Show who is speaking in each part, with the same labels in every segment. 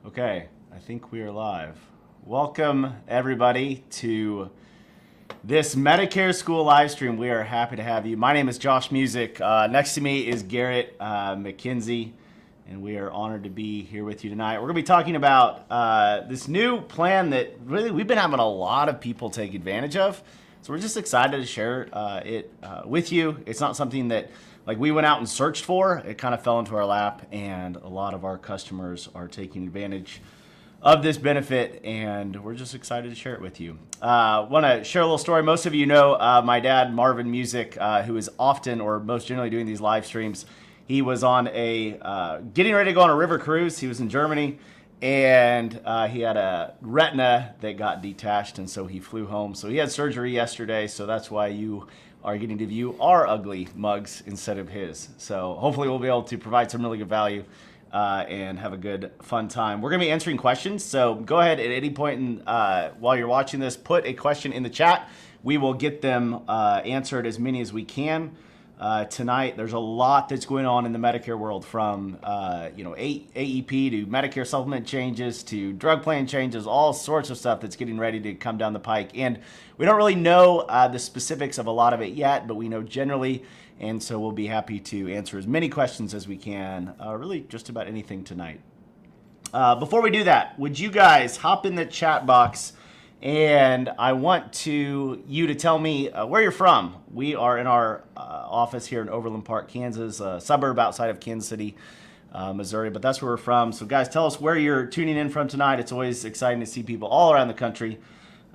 Speaker 1: Okay, I think we are live. Welcome, everybody, to this Medicare School live stream. We are happy to have you. My name is Josh Music. Next to me is Garrett McKenzie, and we are honored to be here with you tonight. We're going to be talking about this new plan that really we've been having a lot of people take advantage of. So we're just excited to share it with you. It's not something that we went out and searched for. It kind of fell into our lap, and a lot of our customers are taking advantage of this benefit, and we're just excited to share it with you. Want to share a little story. Most of you know my dad, Marvin Music, who is often or most generally doing these live streams. He was on getting ready to go on a river cruise. He was in Germany, and he had a retina that got detached, and so he flew home. So he had surgery yesterday, so that's why you are getting to view our ugly mugs instead of his. So hopefully we'll be able to provide some really good value and have a good, fun time. We're going to be answering questions, so go ahead at any point while you're watching this, put a question in the chat. We will get them answered, as many as we can. Tonight, there's a lot that's going on in the Medicare world, from AEP to Medicare supplement changes to drug plan changes, all sorts of stuff that's getting ready to come down the pike. And we don't really know the specifics of a lot of it yet, but we know generally, and so we'll be happy to answer as many questions as we can, really just about anything tonight. Before we do that, would you guys hop in the chat box? And I want you to tell me where you're from. We are in our office here in Overland Park, Kansas, a suburb outside of Kansas City, Missouri, but that's where we're from. So guys, tell us where you're tuning in from tonight. It's always exciting to see people all around the country.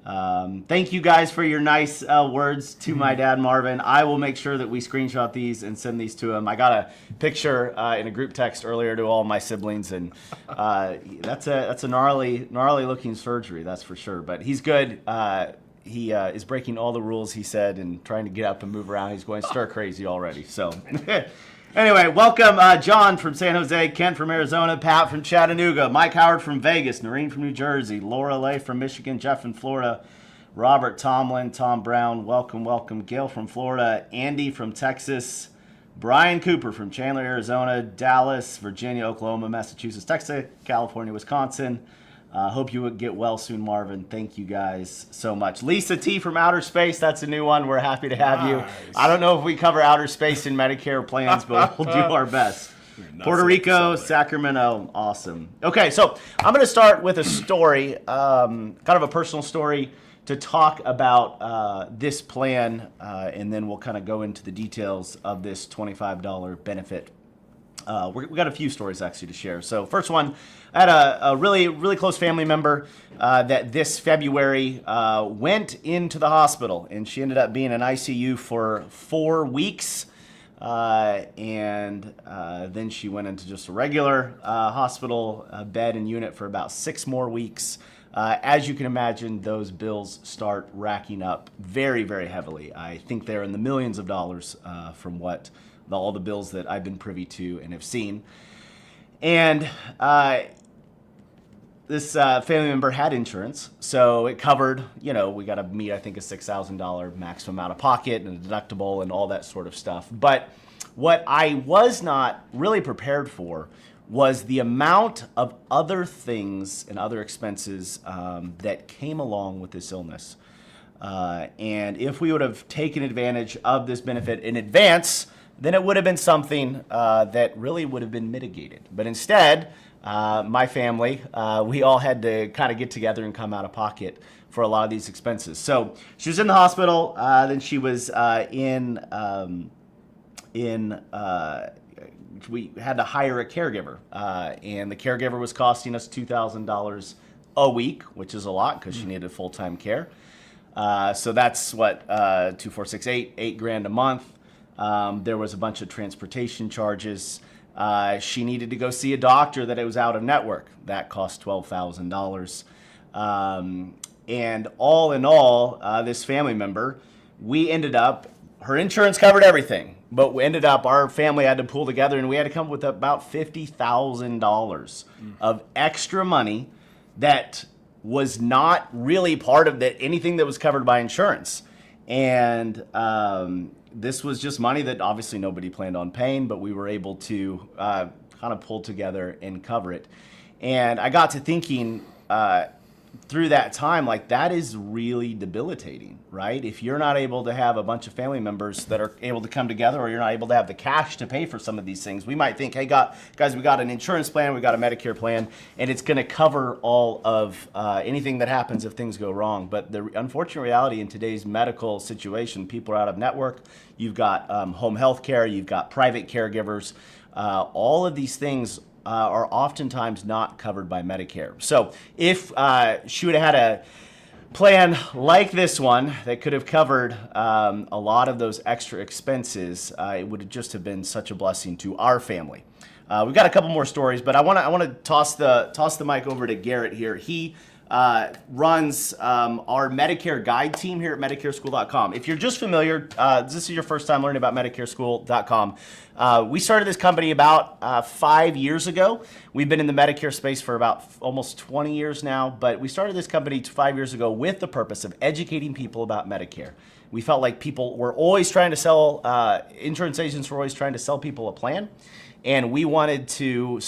Speaker 1: Thank you guys for your nice words to my dad, Marvin. I will make sure that we screenshot these and send these to him. I got a picture in a group text earlier to all my siblings, and that's a gnarly looking surgery, that's for sure. But he's good. He is breaking all the rules, he said, and trying to get up and move around. He's going stir crazy already. So anyway, welcome John from San Jose, Kent from Arizona, Pat from Chattanooga, Mike Howard from Vegas, Noreen from New Jersey, Laura Lay from Michigan, Jeff in Florida, Robert Tomlin, Tom Brown, welcome, Gail from Florida, Andy from Texas, Brian Cooper from Chandler, Arizona, Dallas, Virginia, Oklahoma, Massachusetts, Texas, California, Wisconsin. Hope you would get well soon, Marvin. Thank you guys so much. Lisa T from Outer Space, that's a new one. We're happy to have you. I don't know if we cover outer space in Medicare plans, but we'll do our best. Puerto Rico, Sacramento, awesome. Okay, so I'm going to start with a story, kind of a personal story, to talk about this plan, and then we'll kind of go into the details of this $25 benefit. We got a few stories actually to share. So first one, I had a really close family member that this February went into the hospital, and she ended up being in ICU for 4 weeks. And then she went into just a regular hospital bed and unit for about 6 more weeks. As you can imagine, those bills start racking up very, very heavily. I think they're in the millions of dollars from what all the bills that I've been privy to and have seen. And this family member had insurance, so it covered, we got to meet, I think, a $6,000 maximum out of pocket and a deductible and all that sort of stuff. But what I was not really prepared for was the amount of other things and other expenses that came along with this illness. And if we would have taken advantage of this benefit in advance, then it would have been something that really would have been mitigated. But instead, my family, we all had to kind of get together and come out of pocket for a lot of these expenses. So she was in the hospital, then she was we had to hire a caregiver, and the caregiver was costing us $2,000 a week, which is a lot because she needed full-time care. So that's what, 2, 4, 6, 8 $8,000 a month. There was a bunch of transportation charges. She needed to go see a doctor that it was out of network. That cost $12,000. And all in all, this family member, we ended up, her insurance covered everything, but we ended up, our family had to pull together, and we had to come up with about $50,000 of extra money that was not really part of anything that was covered by insurance. And this was just money that obviously nobody planned on paying, but we were able to kind of pull together and cover it. And I got to thinking through that time, like that is really debilitating, right? If you're not able to have a bunch of family members that are able to come together, or you're not able to have the cash to pay for some of these things, we might think, hey, guys, we got an insurance plan, we got a Medicare plan, and it's going to cover all of anything that happens if things go wrong. But the unfortunate reality in today's medical situation, people are out of network. You've got home health care, you've got private caregivers. All of these things are oftentimes not covered by Medicare. So if she would have had a plan like this one that could have covered a lot of those extra expenses, it would just have been such a blessing to our family. We've got a couple more stories, but I want to toss the mic over to Garrett here. He runs our Medicare guide team here at MedicareSchool.com. If you're just familiar, this is your first time learning about MedicareSchool.com. We started this company about 5 years ago. We've been in the Medicare space for about almost 20 years now, but we started this company 5 years ago with the purpose of educating people about Medicare. We felt like people were always trying to sell, insurance agents were always trying to sell people a plan. And we wanted to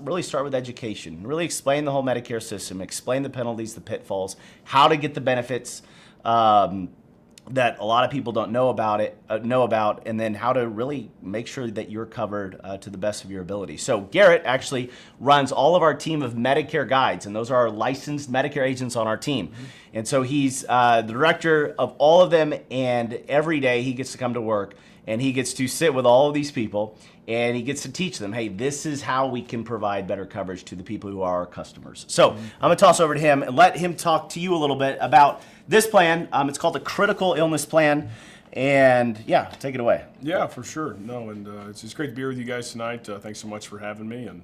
Speaker 1: really start with education, really explain the whole Medicare system, explain the penalties, the pitfalls, how to get the benefits that a lot of people don't know about, and then how to really make sure that you're covered to the best of your ability. So Garrett actually runs all of our team of Medicare guides, and those are our licensed Medicare agents on our team. Mm-hmm. And so he's the director of all of them, and every day he gets to come to work and he gets to sit with all of these people and he gets to teach them, hey, this is how we can provide better coverage to the people who are our customers. So I'm going to toss over to him and let him talk to you a little bit about this plan. It's called the Critical Illness Plan. And yeah, take it away.
Speaker 2: Yeah, for sure. No, and it's great to be here with you guys tonight. Thanks so much for having me. And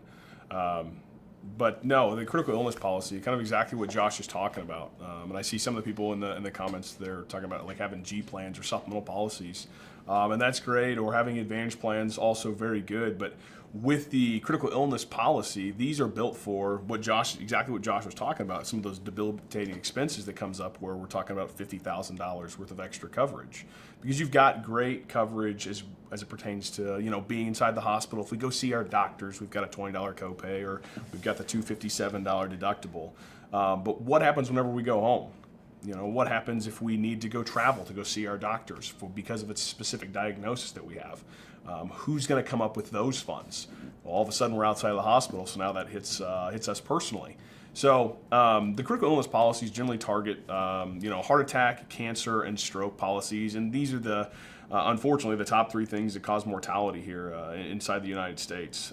Speaker 2: but no, the critical illness policy, kind of exactly what Josh is talking about. And I see some of the people in the comments there talking about like having G plans or supplemental policies. And that's great, or having advantage plans, also very good. But with the critical illness policy, these are built for exactly what Josh was talking about, some of those debilitating expenses that comes up where we're talking about $50,000 worth of extra coverage. Because you've got great coverage as it pertains to, being inside the hospital. If we go see our doctors, we've got a $20 copay, or we've got the $257 deductible. But what happens whenever we go home? What happens if we need to go travel to go see our doctors because of its specific diagnosis that we have? Who's going to come up with those funds? Well, all of a sudden we're outside of the hospital, so now that hits us personally. So the critical illness policies generally target heart attack, cancer, and stroke policies, and these are unfortunately the top three things that cause mortality here inside the United States.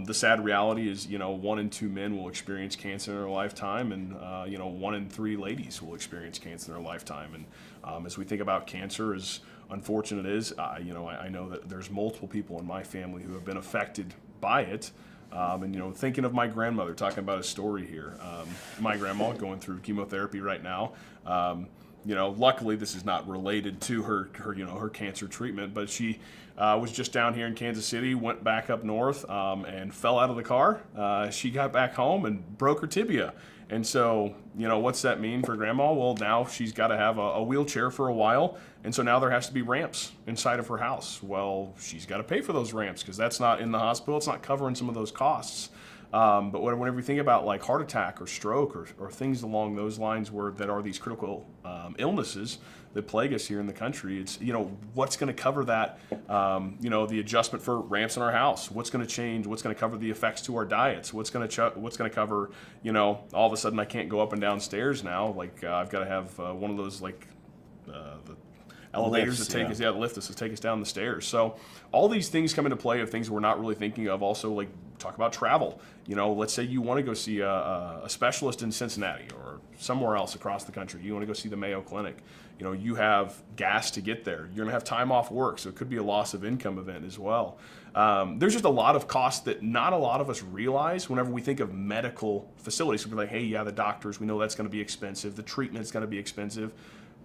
Speaker 2: The sad reality is, 1 in 2 men will experience cancer in their lifetime, and 1 in 3 ladies will experience cancer in their lifetime. And as we think about cancer, as unfortunate it is, I know that there's multiple people in my family who have been affected by it. Thinking of my grandmother, talking about a story here. My grandma going through chemotherapy right now. Luckily this is not related to her cancer treatment, but she was just down here in Kansas City, went back up north, and fell out of the car. She got back home and broke her tibia. And so, what's that mean for grandma? Well, now she's got to have a wheelchair for a while. And so now there has to be ramps inside of her house. Well, she's got to pay for those ramps because that's not in the hospital. It's not covering some of those costs. But whenever we think about like heart attack or stroke or things along those lines that are these critical illnesses that plague us here in the country, it's, what's going to cover that, the adjustment for ramps in our house, what's going to change, what's going to cover the effects to our diets, what's going to cover, all of a sudden I can't go up and down stairs now. Like I've got to have one of those the elevators lift us to take us down the stairs. So all these things come into play of things we're not really thinking of. Also, like talk about travel. Let's say you want to go see a specialist in Cincinnati or somewhere else across the country. You want to go see the Mayo Clinic. You have gas to get there. You're going to have time off work, so it could be a loss of income event as well. There's just a lot of costs that not a lot of us realize whenever we think of medical facilities. We're like, hey, yeah, the doctors, we know that's going to be expensive. The treatment's going to be expensive.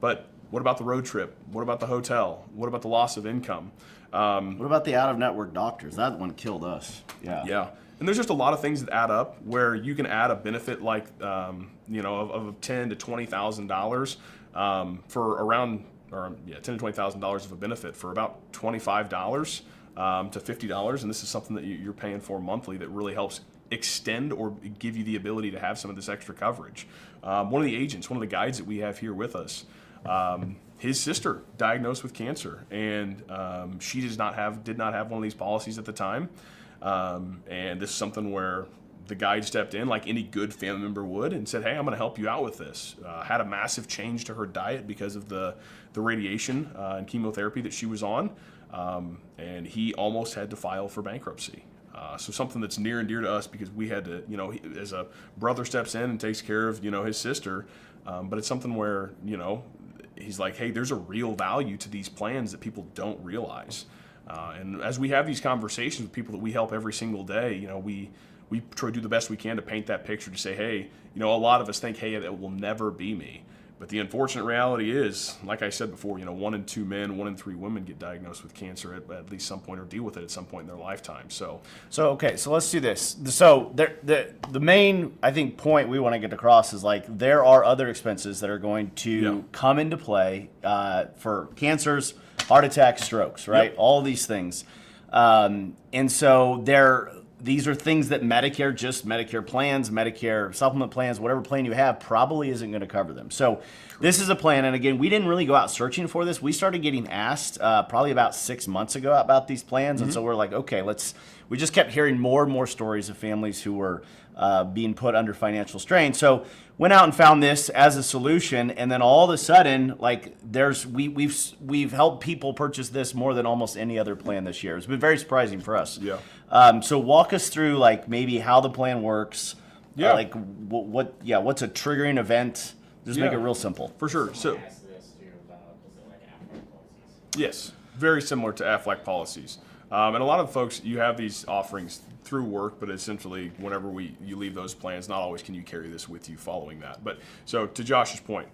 Speaker 2: But what about the road trip? What about the hotel? What about the loss of income?
Speaker 1: What about the out-of-network doctors? That one killed us. Yeah.
Speaker 2: Yeah. And there's just a lot of things that add up where you can add a benefit like, of $10,000 to $20,000 for around, $10,000 to $20,000 of a benefit for about $25 to $50. And this is something that you're paying for monthly that really helps extend or give you the ability to have some of this extra coverage. One of the agents, one of the guides that we have here with us, his sister diagnosed with cancer, and she did not have one of these policies at the time. And this is something where the guide stepped in like any good family member would and said, hey, I'm going to help you out with this. Had a massive change to her diet because of the radiation and chemotherapy that she was on. And he almost had to file for bankruptcy. So something that's near and dear to us because we had to, as a brother steps in and takes care of, his sister. But it's something where, he's like, hey, there's a real value to these plans that people don't realize. And as we have these conversations with people that we help every single day, we try to do the best we can to paint that picture to say, hey, a lot of us think, hey, that will never be me. But the unfortunate reality is, like I said before, 1 in 2 men, 1 in 3 women get diagnosed with cancer at least some point or deal with it at some point in their lifetime. So
Speaker 1: okay, so let's do this. So the main, I think, point we want to get across is like there are other expenses that are going to come into play for cancers, heart attacks, strokes, right?
Speaker 2: Yep.
Speaker 1: All these things. And so these are things that Medicare plans, Medicare supplement plans, whatever plan you have, probably isn't going to cover them. So this is a plan. And again, we didn't really go out searching for this. We started getting asked probably about 6 months ago about these plans. And so we're like, okay, we just kept hearing more and more stories of families who were being put under financial strain. So went out and found this as a solution, and then all of a sudden, like we've helped people purchase this more than almost any other plan this year. It's been very surprising for us.
Speaker 2: Yeah.
Speaker 1: So walk us through like maybe how the plan works.
Speaker 2: Yeah.
Speaker 1: Like what's a triggering event? Just make it real simple.
Speaker 2: For sure. So yes, very similar to Aflac policies. And a lot of folks, you have these offerings through work, but essentially whenever you leave those plans, not always can you carry this with you following that. But so to Josh's point,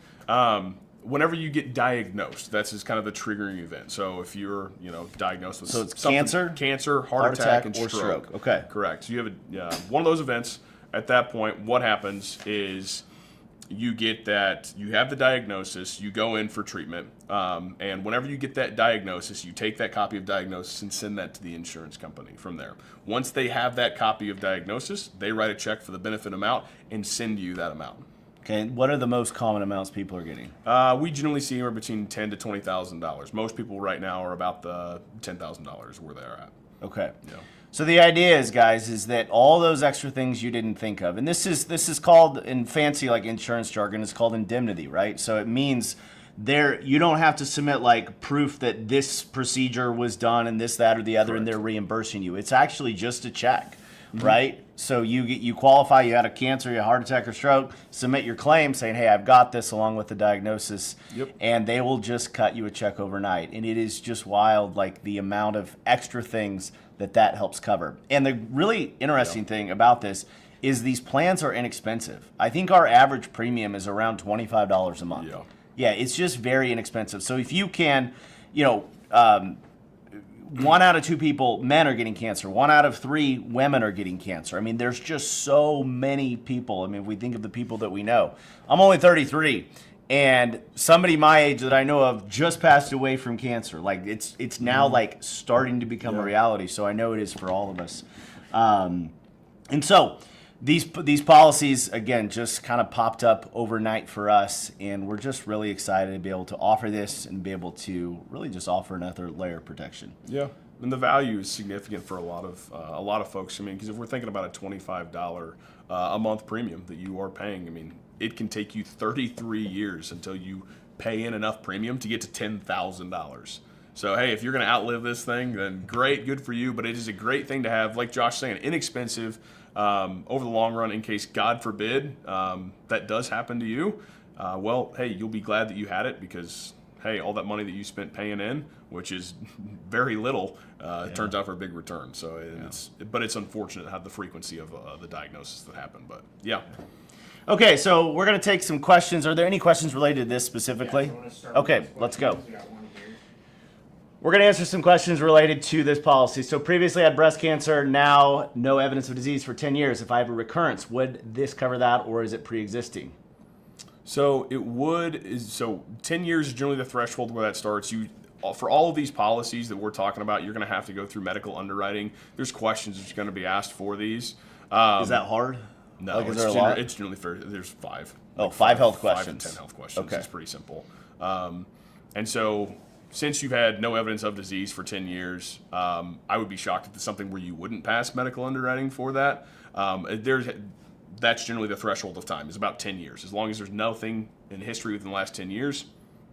Speaker 2: whenever you get diagnosed, that's just kind of the triggering event. So if you're, diagnosed with
Speaker 1: it's cancer,
Speaker 2: heart attack, and
Speaker 1: or
Speaker 2: stroke.
Speaker 1: Okay.
Speaker 2: Correct. So you have one of those events. At that point, what happens is you get that, you have the diagnosis, you go in for treatment, and whenever you get that diagnosis, you take that copy of diagnosis and send that to the insurance company from there. Once they have that copy of diagnosis, they write a check for the benefit amount and send you that amount.
Speaker 1: Okay, and what are the most common amounts people are getting?
Speaker 2: We generally see anywhere between $10,000 to $20,000. Most people right now are about the $10,000 where they're at.
Speaker 1: Okay.
Speaker 2: Yeah.
Speaker 1: So the idea is, guys, is that all those extra things you didn't think of, and this is called, in fancy like insurance jargon, it's called indemnity, right? So it means you don't have to submit like proof that this procedure was done and this, that, or the other,
Speaker 2: Correct.
Speaker 1: and they're reimbursing you. It's actually just a check, right? So you qualify, you had a cancer, you had a heart attack or stroke, submit your claim saying, hey, I've got this along with the diagnosis, and they will just cut you a check overnight. And it is just wild, like the amount of extra things that helps cover. And the really interesting thing about this is these plans are inexpensive. I think our average premium is around $25 a month. Yeah, it's just very inexpensive. So if you can, 1 out of 2 people, men are getting cancer. 1 out of 3 women are getting cancer. I mean, there's just so many people. I mean, if we think of the people that we know. I'm only 33, and somebody my age that I know of just passed away from cancer. Like it's now like starting to become a reality. So I know it is for all of us. And so these policies, again, just kind of popped up overnight for us, and we're just really excited to be able to offer this and be able to really just offer another layer of protection.
Speaker 2: Yeah, and the value is significant for a lot of folks. I mean, because if we're thinking about a $25 a month premium that you are paying, I mean, it can take you 33 years until you pay in enough premium to get to $10,000. So, hey, if you're going to outlive this thing, then great, good for you. But it is a great thing to have, like Josh saying, inexpensive over the long run in case, God forbid, that does happen to you. Well, hey, you'll be glad that you had it because, hey, all that money that you spent paying in, which is very little, turns out for a big return. So, but it's unfortunate how the frequency of the diagnosis that happened. But, yeah.
Speaker 1: Okay, so we're going to take some questions. Are there any questions related to this specifically? Okay, let's go. We're going to answer some questions related to this policy. So previously I had breast cancer, now no evidence of disease for 10 years. If I have a recurrence, would this cover that, or is it pre-existing?
Speaker 2: So it would. So 10 years is generally the threshold where that starts. For all of these policies that we're talking about, you're going to have to go through medical underwriting. There's questions that are going to be asked for these.
Speaker 1: Is that hard?
Speaker 2: No,
Speaker 1: Like, is there a lot?
Speaker 2: it's generally fair. There's 5.
Speaker 1: Oh, 5 health
Speaker 2: 5
Speaker 1: questions.
Speaker 2: to 10 health questions.
Speaker 1: Okay.
Speaker 2: It's pretty simple. And so, since you've had no evidence of disease for 10 years, I would be shocked if it's something where you wouldn't pass medical underwriting for that. That's generally the threshold of time, is about 10 years. As long as there's nothing in history within the last 10 years,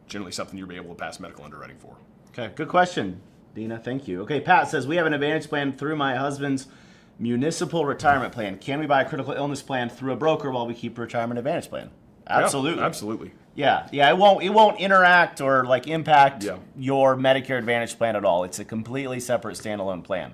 Speaker 2: generally something you'll be able to pass medical underwriting for.
Speaker 1: Okay, good question, Dina. Thank you. Okay, Pat says, we have an Advantage plan through my husband's municipal retirement plan. Can we buy a critical illness plan through a broker while we keep a retirement Advantage plan? Absolutely.
Speaker 2: Yeah, absolutely.
Speaker 1: Yeah. It won't interact or like impact your Medicare Advantage plan at all. It's a completely separate standalone plan.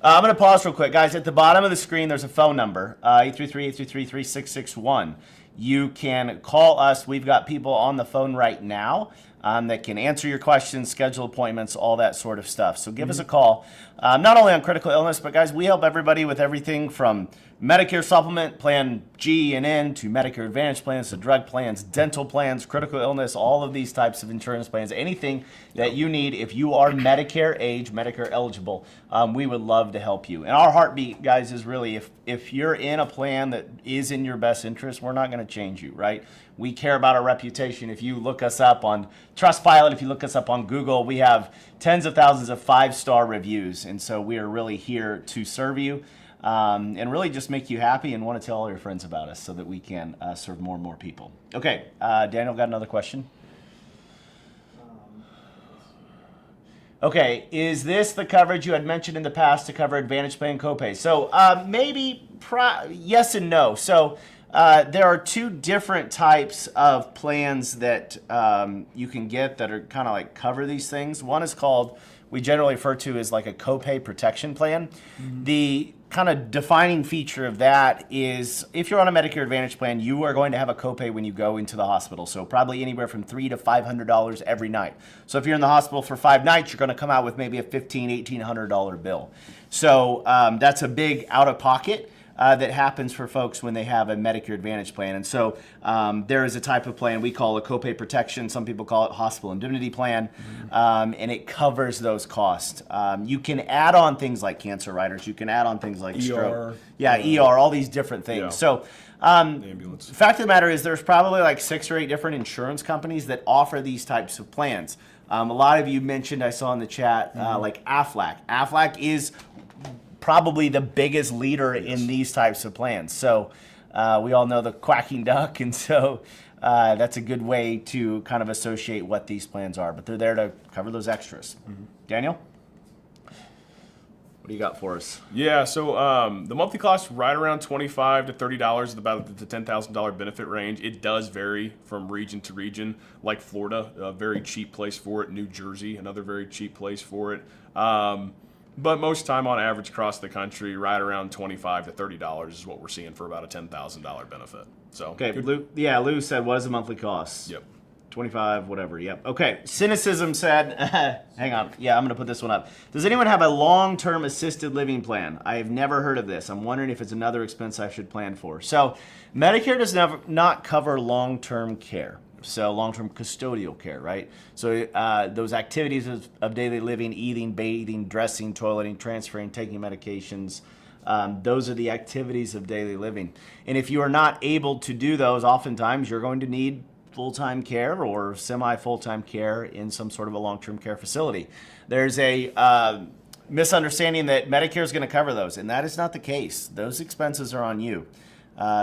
Speaker 1: I'm going to pause real quick. Guys, at the bottom of the screen, there's a phone number, 833-833-3661. You can call us. We've got people on the phone right now that can answer your questions, schedule appointments, all that sort of stuff. So give us a call, not only on critical illness, but guys, we help everybody with everything from Medicare Supplement Plan G and N to Medicare Advantage plans to drug plans, dental plans, critical illness, all of these types of insurance plans, anything that you need. If you are Medicare age, Medicare eligible, we would love to help you. And our heartbeat, guys, is really if you're in a plan that is in your best interest, we're not going to change you, right? We care about our reputation. If you look us up on Trustpilot, if you look us up on Google, we have tens of thousands of 5-star reviews. And so we are really here to serve you. And really just make you happy and want to tell all your friends about us so that we can serve more and more people. Okay, Daniel, got another question? Okay, is this the coverage you had mentioned in the past to cover Advantage Plan copay? So maybe yes and no. So there are 2 different types of plans that you can get that are kind of like cover these things. One is called, we generally refer to as like a copay protection plan. The kind of defining feature of that is if you're on a Medicare Advantage plan, you are going to have a copay when you go into the hospital. So probably anywhere from $300 to $500 every night. So if you're in the hospital for 5 nights, you're going to come out with maybe a $1,500, $1,800 bill. So that's a big out of pocket that happens for folks when they have a Medicare Advantage plan. And so there is a type of plan we call a copay protection. Some people call it hospital indemnity plan, and it covers those costs. You can add on things like cancer riders. You can add on things like stroke. ER, all these different things.
Speaker 2: Yeah.
Speaker 1: So
Speaker 2: Ambulance.
Speaker 1: the fact of the matter is there's probably like 6 or 8 different insurance companies that offer these types of plans. A lot of you mentioned, I saw in the chat, like Aflac. Aflac is probably the biggest leader in these types of plans. So we all know the quacking duck, and so that's a good way to kind of associate what these plans are. But they're there to cover those extras. Daniel? What do you got for us?
Speaker 2: Yeah, so the monthly cost right around $25 to $30 is about the $10,000 benefit range. It does vary from region to region. Like Florida, a very cheap place for it. New Jersey, another very cheap place for it. But most time on average across the country, right around $25 to $30 is what we're seeing for about a $10,000 benefit. So
Speaker 1: okay, Lou said, what is the monthly cost?
Speaker 2: Yep.
Speaker 1: 25, whatever. Yep. Okay. Cynicism said, hang on. Yeah, I'm going to put this one up. Does anyone have a long-term assisted living plan? I have never heard of this. I'm wondering if it's another expense I should plan for. So Medicare does not cover long-term care. So long-term custodial care, right? So those activities of daily living, eating, bathing, dressing, toileting, transferring, taking medications, those are the activities of daily living. And if you are not able to do those, oftentimes you're going to need full-time care or semi-full-time care in some sort of a long-term care facility. There's a misunderstanding that Medicare is going to cover those, and that is not the case. Those expenses are on you.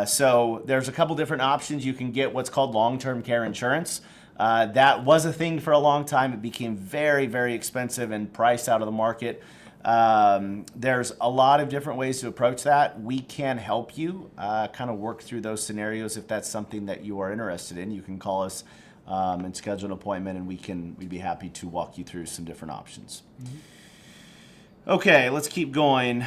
Speaker 1: So there's a couple different options. You can get what's called long-term care insurance. That was a thing for a long time. It became very, very expensive and priced out of the market. There's a lot of different ways to approach that. We can help you kind of work through those scenarios if that's something that you are interested in. You can call us and schedule an appointment, and we'd be happy to walk you through some different options. Okay, let's keep going.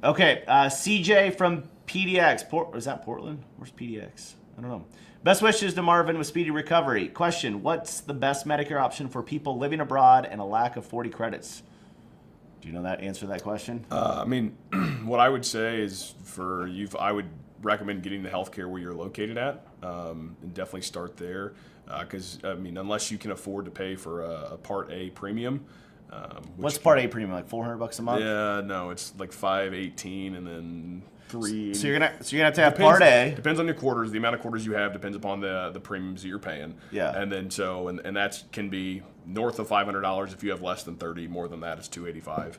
Speaker 1: Okay, CJ from PDX. Is that Portland? Where's PDX? I don't know. Best wishes to Marvin with speedy recovery. Question, what's the best Medicare option for people living abroad and a lack of 40 credits? Do you know that answer to that question?
Speaker 2: I mean, what I would say is I would recommend getting the healthcare where you're located at, and definitely start there. Because, I mean, unless you can afford to pay for a Part A premium,
Speaker 1: What's Part A premium, like $400 a month?
Speaker 2: Yeah, no, it's like $518 and then $3.
Speaker 1: So you're gonna have to have Part A.
Speaker 2: Depends on your quarters. The amount of quarters you have depends upon the premiums that you're paying.
Speaker 1: Yeah.
Speaker 2: And then and that can be north of $500 if you have less than 30. More than that, it's $285.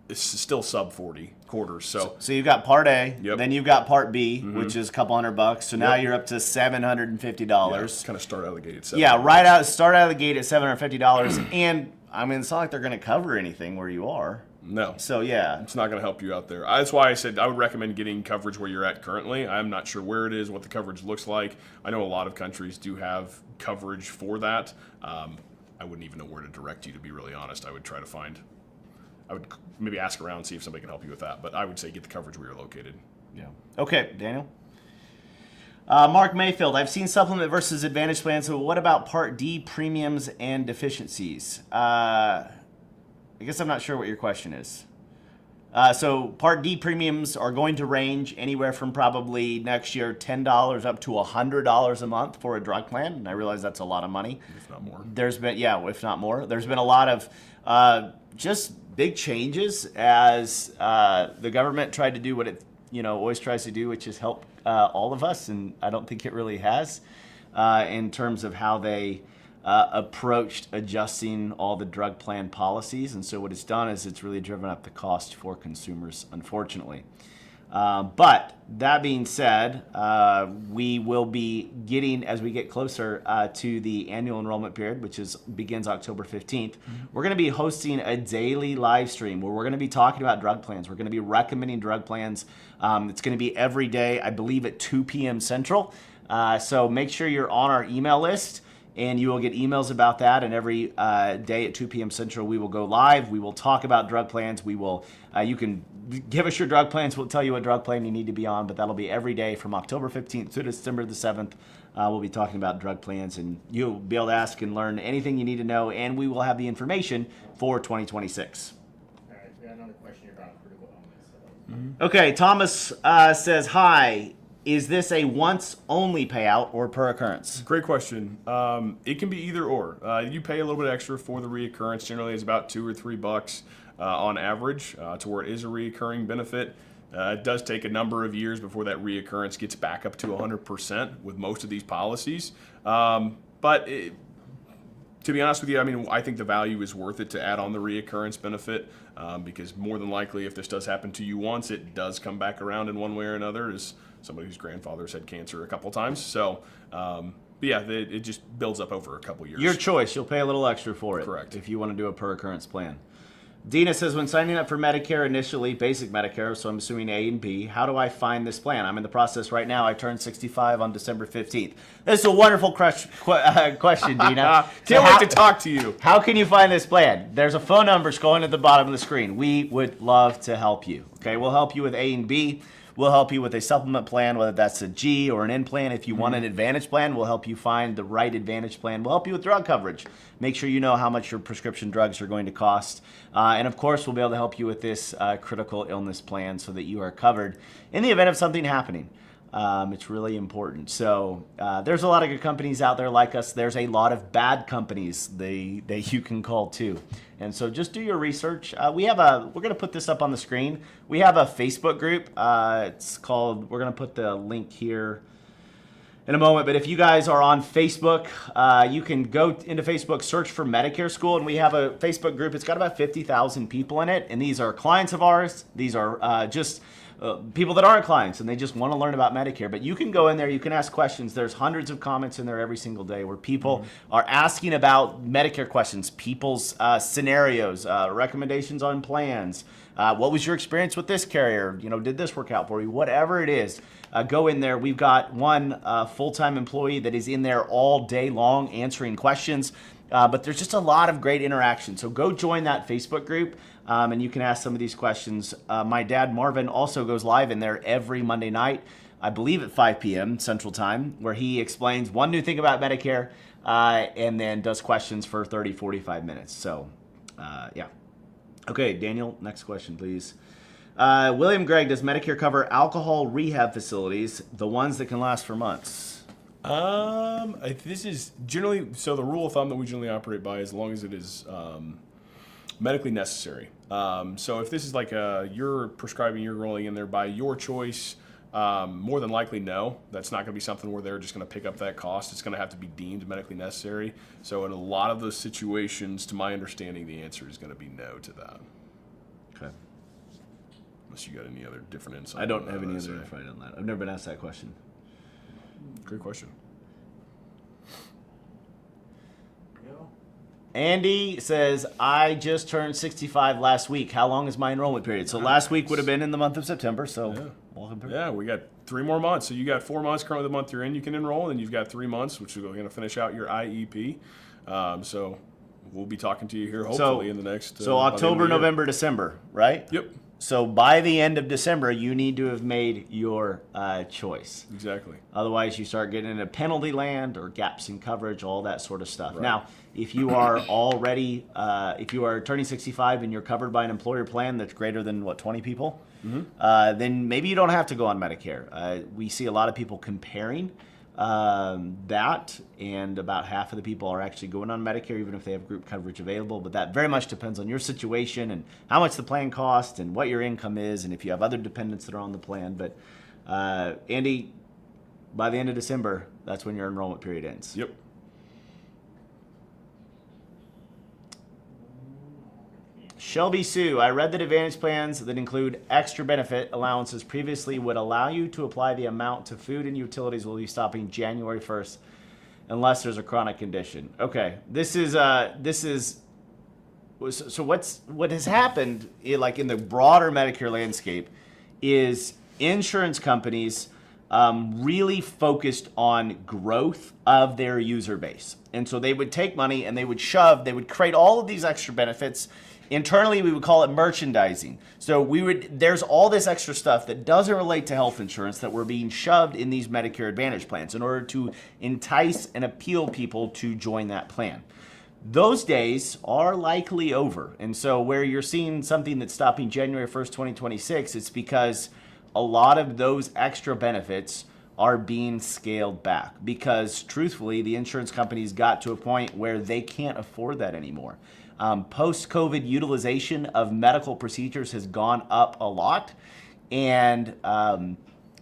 Speaker 2: It's still sub 40 quarters. So
Speaker 1: you've got Part A,
Speaker 2: Yep.
Speaker 1: then you've got Part B, which is a couple $100. So now you're up to $750.
Speaker 2: kind of start out of the gate at
Speaker 1: Start out of the gate at $750, and I mean it's not like they're going to cover anything where you are.
Speaker 2: No.
Speaker 1: So yeah,
Speaker 2: it's not going to help you out there. That's why I said I would recommend getting coverage where you're at currently. I'm not sure where it is, what the coverage looks like. I know a lot of countries do have coverage for that. I wouldn't even know where to direct you, to be really honest. I would maybe ask around, see if somebody can help you with that. But I would say get the coverage where you're located.
Speaker 1: Yeah. Okay, Daniel. Mark Mayfield, I've seen supplement versus advantage plans. So what about Part D premiums and deficiencies? I guess I'm not sure what your question is. So Part D premiums are going to range anywhere from probably next year $10 up to $100 a month for a drug plan. And I realize that's a lot of money.
Speaker 2: If not more.
Speaker 1: If not more. There's been a lot of just big changes as the government tried to do what it always tries to do, which is help all of us. And I don't think it really has in terms of how they approached adjusting all the drug plan policies. And so what it's done is it's really driven up the cost for consumers, unfortunately. But that being said, we will be getting, as we get closer to the annual enrollment period, which begins October 15th, we're going to be hosting a daily live stream where we're going to be talking about drug plans. We're going to be recommending drug plans. It's going to be every day, I believe, at 2 p.m. Central. So make sure you're on our email list, and you will get emails about that. And every day at 2 p.m. Central, we will go live. We will talk about drug plans. We will. You can give us your drug plans. We'll tell you what drug plan you need to be on. But that'll be every day from October 15th to December the 7th. We'll be talking about drug plans, and you'll be able to ask and learn anything you need to know. And we will have the information for 2026.
Speaker 3: All right, we got another question about critical illness.
Speaker 1: Okay, Thomas says, hi. Is this a once-only payout or per occurrence?
Speaker 2: Great question. It can be either or. You pay a little bit extra for the reoccurrence. Generally, it's about $2 or $3 on average to where it is a reoccurring benefit. It does take a number of years before that reoccurrence gets back up to 100% with most of these policies. To be honest with you, I mean, I think the value is worth it to add on the reoccurrence benefit because more than likely, if this does happen to you once, it does come back around in one way or another. As somebody whose grandfather's had cancer a couple times, so it just builds up over a couple years.
Speaker 1: Your choice. You'll pay a little extra for it.
Speaker 2: Correct.
Speaker 1: If you want to do a per occurrence plan. Dina says, when signing up for Medicare initially, basic Medicare, so I'm assuming A and B, how do I find this plan? I'm in the process right now. I turned 65 on December 15th. This is a wonderful question, Dina.
Speaker 2: Can't wait to talk to you.
Speaker 1: How can you find this plan? There's a phone number going at the bottom of the screen. We would love to help you. Okay, we'll help you with A and B. We'll help you with a supplement plan, whether that's a G or an N plan. If you want an Advantage plan, we'll help you find the right Advantage plan. We'll help you with drug coverage. Make sure you know how much your prescription drugs are going to cost. And of course, we'll be able to help you with this critical illness plan so that you are covered in the event of something happening. It's really important. So there's a lot of good companies out there like us. There's a lot of bad companies that you can call too. And so just do your research. We're going to put this up on the screen. We have a Facebook group. It's called, we're going to put the link here in a moment. But if you guys are on Facebook, you can go into Facebook, search for Medicare School. And we have a Facebook group. It's got about 50,000 people in it. And these are clients of ours. These are just people that aren't clients and they just want to learn about Medicare. But you can go in there, you can ask questions. There's hundreds of comments in there every single day where people are asking about Medicare questions, people's scenarios, recommendations on plans. What was your experience with this carrier? Did this work out for you? Whatever it is, go in there. We've got one full-time employee that is in there all day long answering questions. But there's just a lot of great interaction. So go join that Facebook group. And you can ask some of these questions. My dad, Marvin, also goes live in there every Monday night, I believe at 5 p.m. Central Time, where he explains one new thing about Medicare and then does questions for 30, 45 minutes. So, yeah. Okay, Daniel, next question, please. William Gregg, does Medicare cover alcohol rehab facilities, the ones that can last for months?
Speaker 2: This is generally, so the rule of thumb that we generally operate by, as long as it is medically necessary. So if this is like you're prescribing, you're rolling in there by your choice, more than likely no. That's not going to be something where they're just going to pick up that cost. It's going to have to be deemed medically necessary. So in a lot of those situations, to my understanding, the answer is going to be no to that.
Speaker 1: Okay.
Speaker 2: Unless you got any other different insight.
Speaker 1: I don't have any other insight on that. I've never been asked that question.
Speaker 2: Great question.
Speaker 1: Andy says, I just turned 65 last week. How long is my enrollment period? So last week would have been in the month of September. So welcome through.
Speaker 2: Yeah, we got 3 more months. So you got 4 months currently the month you're in, you can enroll, and you've got 3 months, which is going to finish out your IEP. So we'll be talking to you here hopefully in the next.
Speaker 1: So October, November, December, right?
Speaker 2: Yep.
Speaker 1: So by the end of December, you need to have made your choice.
Speaker 2: Exactly.
Speaker 1: Otherwise, you start getting into penalty land or gaps in coverage, all that sort of stuff.
Speaker 2: Right.
Speaker 1: Now, if you are already, if you are turning 65 and you're covered by an employer plan that's greater than, 20 people, then maybe you don't have to go on Medicare. We see a lot of people comparing that, and about half of the people are actually going on Medicare, even if they have group coverage available. But that very much depends on your situation and how much the plan costs and what your income is, and if you have other dependents that are on the plan. But Andy, by the end of December, that's when your enrollment period ends.
Speaker 2: Yep.
Speaker 1: Shelby Sue, I read that Advantage plans that include extra benefit allowances previously would allow you to apply the amount to food and utilities will be stopping January 1st unless there's a chronic condition. Okay, so what has happened like in the broader Medicare landscape is insurance companies really focused on growth of their user base. And so they would take money and they would create all of these extra benefits. Internally, we would call it merchandising. So there's all this extra stuff that doesn't relate to health insurance that were being shoved in these Medicare Advantage plans in order to entice and appeal people to join that plan. Those days are likely over. And so where you're seeing something that's stopping January 1st, 2026, it's because a lot of those extra benefits are being scaled back because truthfully, the insurance companies got to a point where they can't afford that anymore. Post-COVID utilization of medical procedures has gone up a lot, and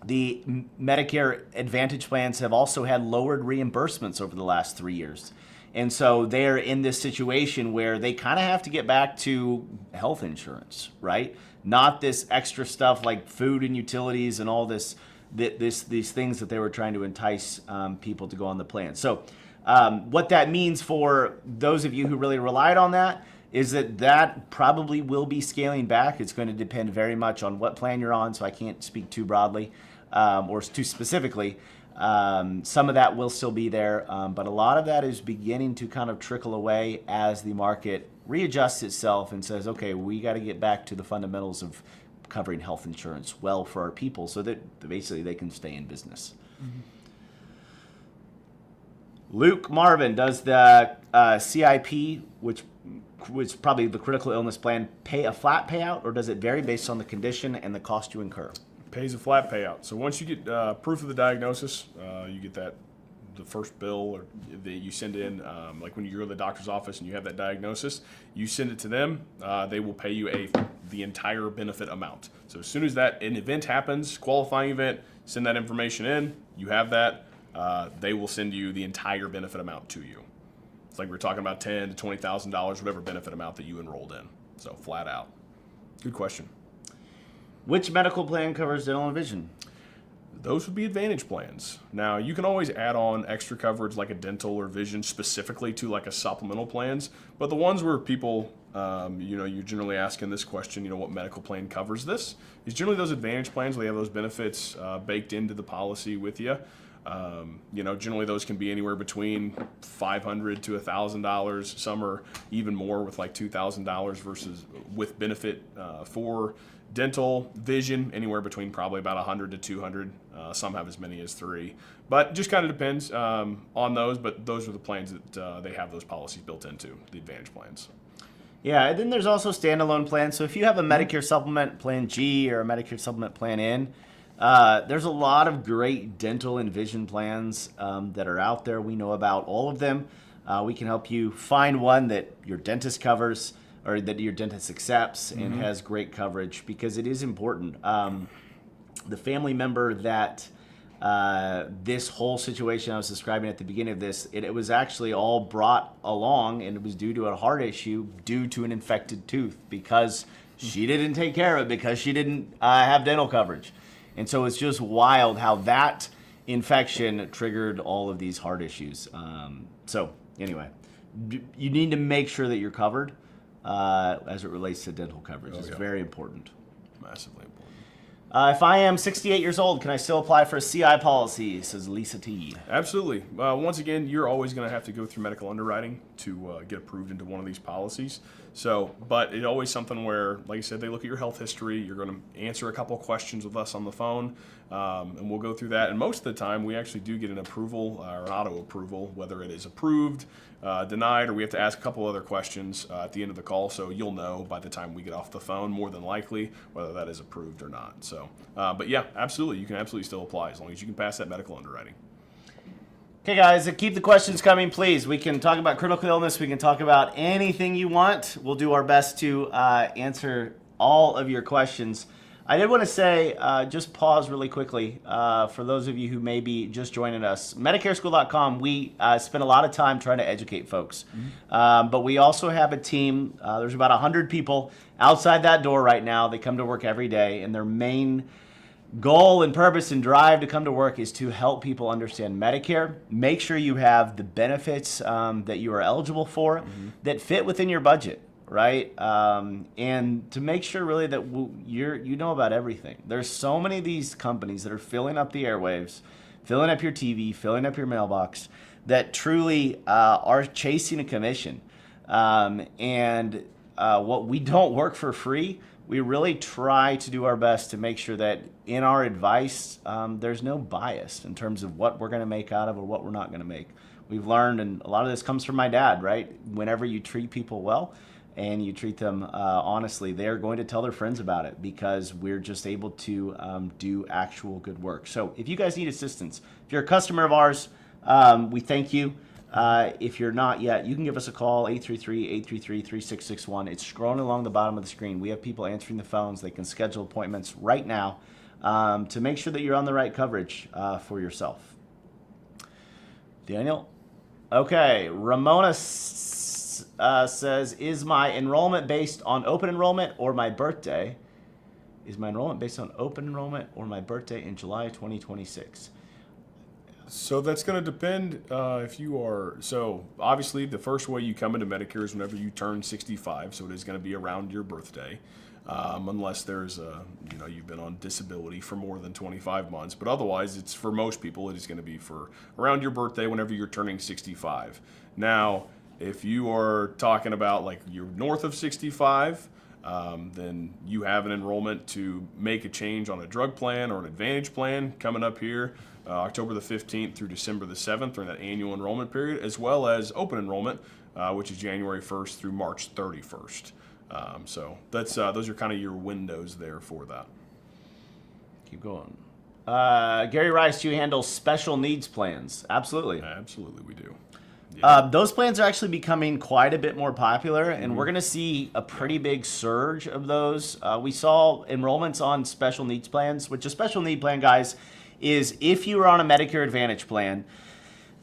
Speaker 1: the Medicare Advantage plans have also had lowered reimbursements over the last 3 years. And so they're in this situation where they kind of have to get back to health insurance, right? Not this extra stuff like food and utilities and all these things that they were trying to entice people to go on the plan. So what that means for those of you who really relied on that is that probably will be scaling back. It's going to depend very much on what plan you're on, so I can't speak too broadly or too specifically. Some of that will still be there, but a lot of that is beginning to kind of trickle away as the market readjusts itself and says, okay, we got to get back to the fundamentals of covering health insurance well for our people so that basically they can stay in business. Mm-hmm. Luke Marvin, does the CIP, which was probably the critical illness plan, pay a flat payout, or does it vary based on the condition and the cost you incur?
Speaker 2: Pays a flat payout. So once you get proof of the diagnosis, you get the first bill or that you send in, like when you go to the doctor's office and you have that diagnosis, you send it to them. They will pay you the entire benefit amount. So as soon as an event happens, qualifying event, send that information in. You have that. They will send you the entire benefit amount to you. It's like we're talking about $10,000 to $20,000, whatever benefit amount that you enrolled in. So flat out. Good question.
Speaker 1: Which medical plan covers dental and vision?
Speaker 2: Those would be Advantage plans. Now, you can always add on extra coverage like a dental or vision specifically to like a supplemental plans, but the ones where people, you're generally asking this question, what medical plan covers this, is generally those Advantage plans where they have those benefits baked into the policy with you. Generally those can be anywhere between $500 to $1,000. Some are even more with like $2,000 versus with benefit for dental, vision, anywhere between probably about 100 to 200. Some have as many as 3. But just kind of depends on those. But those are the plans that they have those policies built into, the Advantage plans.
Speaker 1: Yeah, and then there's also standalone plans. So if you have a Medicare Supplement Plan G or a Medicare Supplement Plan N, There's a lot of great dental and vision plans that are out there. We know about all of them. We can help you find one that your dentist covers or that your dentist accepts and has great coverage, because it is important. The family member that this whole situation I was describing at the beginning of this, it was actually all brought along, and it was due to a heart issue due to an infected tooth, because she didn't take care of it, because she didn't have dental coverage. And so it's just wild how that infection triggered all of these heart issues. So anyway, you need to make sure that you're covered as it relates to dental coverage. It's very important.
Speaker 2: Massively important.
Speaker 1: If I am 68 years old, can I still apply for a CI policy, says Lisa T.
Speaker 2: Absolutely. Once again, you're always going to have to go through medical underwriting to get approved into one of these policies. So, but it's always something where, like I said, they look at your health history. You're going to answer a couple of questions with us on the phone, and we'll go through that. And most of the time, we actually do get an approval or an auto approval, whether it is approved, denied, or we have to ask a couple other questions at the end of the call. So you'll know by the time we get off the phone, more than likely, whether that is approved or not. So, but yeah, absolutely, you can absolutely still apply as long as you can pass that medical underwriting.
Speaker 1: Okay, guys, keep the questions coming, please. We can talk about critical illness. We can talk about anything you want. We'll do our best to answer all of your questions. I did want to say, just pause really quickly for those of you who may be just joining us. MedicareSchool.com, we spend a lot of time trying to educate folks. But we also have a team. There's about 100 people outside that door right now. They come to work every day, and their main goal and purpose and drive to come to work is to help people understand Medicare, make sure you have the benefits that you are eligible for that fit within your budget, right? And to make sure really that you know about everything. There's so many of these companies that are filling up the airwaves, filling up your TV, filling up your mailbox, that truly are chasing a commission. And what we don't work for free, we really try to do our best to make sure that in our advice, there's no bias in terms of what we're going to make out of or what we're not going to make. We've learned, and a lot of this comes from my dad, right? Whenever you treat people well and you treat them honestly, they're going to tell their friends about it, because we're just able to do actual good work. So if you guys need assistance, if you're a customer of ours, we thank you. If you're not yet, you can give us a call, 833-833-3661. It's scrolling along the bottom of the screen. We have people answering the phones. They can schedule appointments right now to make sure that you're on the right coverage for yourself. Daniel? Okay, Ramona says, is my enrollment based on open enrollment or my birthday? Is my enrollment based on open enrollment or my birthday in July 2026?
Speaker 2: So that's going to depend if you are, so obviously the first way you come into Medicare is whenever you turn 65, so it is going to be around your birthday, unless there's you've been on disability for more than 25 months, but otherwise it's, for most people, it is going to be for around your birthday whenever you're turning 65. Now, if you are talking about like you're north of 65, then you have an enrollment to make a change on a drug plan or an Advantage plan coming up here. October the 15th through December the 7th during that annual enrollment period, as well as open enrollment, which is January 1st through March 31st. So that's those are kind of your windows there for that.
Speaker 1: Keep going. Gary Rice, do you handle special needs plans? Absolutely.
Speaker 2: Absolutely, we do.
Speaker 1: Those plans are actually becoming quite a bit more popular, and we're going to see a pretty big surge of those. We saw enrollments on special needs plans, which a special need plan, guys, is if you are on a Medicare Advantage plan.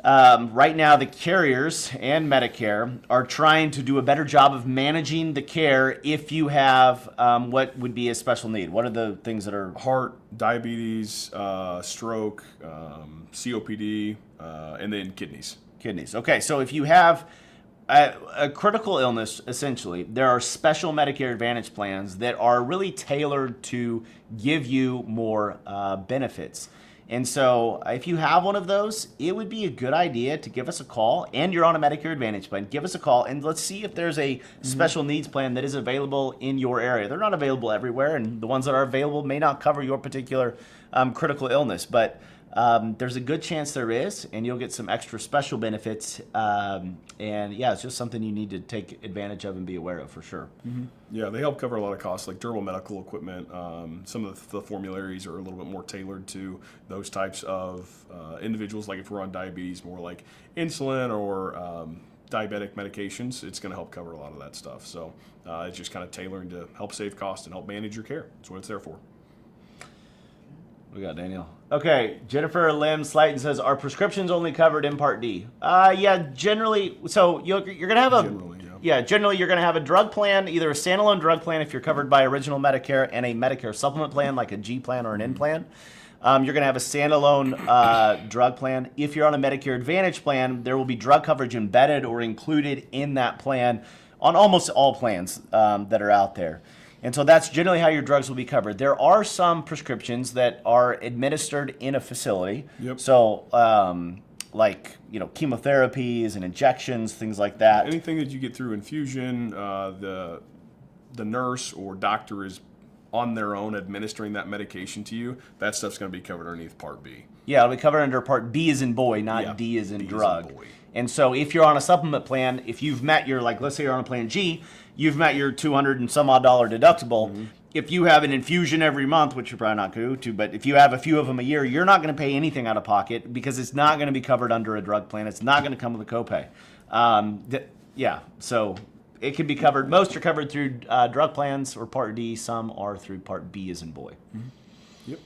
Speaker 1: Right now, the carriers and Medicare are trying to do a better job of managing the care if you have what would be a special need. What are the things that are?
Speaker 2: Heart, diabetes, stroke, COPD, and then kidneys.
Speaker 1: Kidneys. Okay, so if you have a critical illness, essentially, there are special Medicare Advantage plans that are really tailored to give you more benefits. And so if you have one of those, it would be a good idea to give us a call, and you're on a Medicare Advantage plan, give us a call, and let's see if there's a special needs plan that is available in your area. They're not available everywhere, and the ones that are available may not cover your particular critical illness. But There's a good chance there is, and you'll get some extra special benefits. And yeah, it's just something you need to take advantage of and be aware of for sure.
Speaker 2: Yeah, they help cover a lot of costs, like durable medical equipment. Some of the formularies are a little bit more tailored to those types of individuals. Like if we're on diabetes, more like insulin or diabetic medications, it's going to help cover a lot of that stuff. So it's just kind of tailoring to help save costs and help manage your care. That's what it's there for.
Speaker 1: We got Daniel. Okay, Jennifer Lim Slayton says, are prescriptions only covered in Part D? Yeah, generally. So you're going to have a generally you're going to have a drug plan, either a standalone drug plan if you're covered by original Medicare, and a Medicare supplement plan like a G plan or an N plan. You're going to have a standalone drug plan. If you're on a Medicare Advantage plan, there will be drug coverage embedded or included in that plan on almost all plans that are out there. And so that's generally how your drugs will be covered. There are some prescriptions that are administered in a facility.
Speaker 2: Yep.
Speaker 1: So like, chemotherapies and injections, things like that.
Speaker 2: Anything that you get through infusion, the nurse or doctor is on their own administering that medication to you, that stuff's going to be covered underneath Part B.
Speaker 1: Yeah, it'll be covered under Part B as in boy, not D as in drug. And so if you're on a supplement plan, if you've met your, let's say you're on a plan G, you've met your $200 and some odd deductible. If you have an infusion every month, which you're probably not going to, but if you have a few of them a year, you're not going to pay anything out of pocket because it's not going to be covered under a drug plan. It's not going to come with a copay. So it can be covered. Most are covered through drug plans or Part D. Some are through Part B as in boy.
Speaker 2: Yep.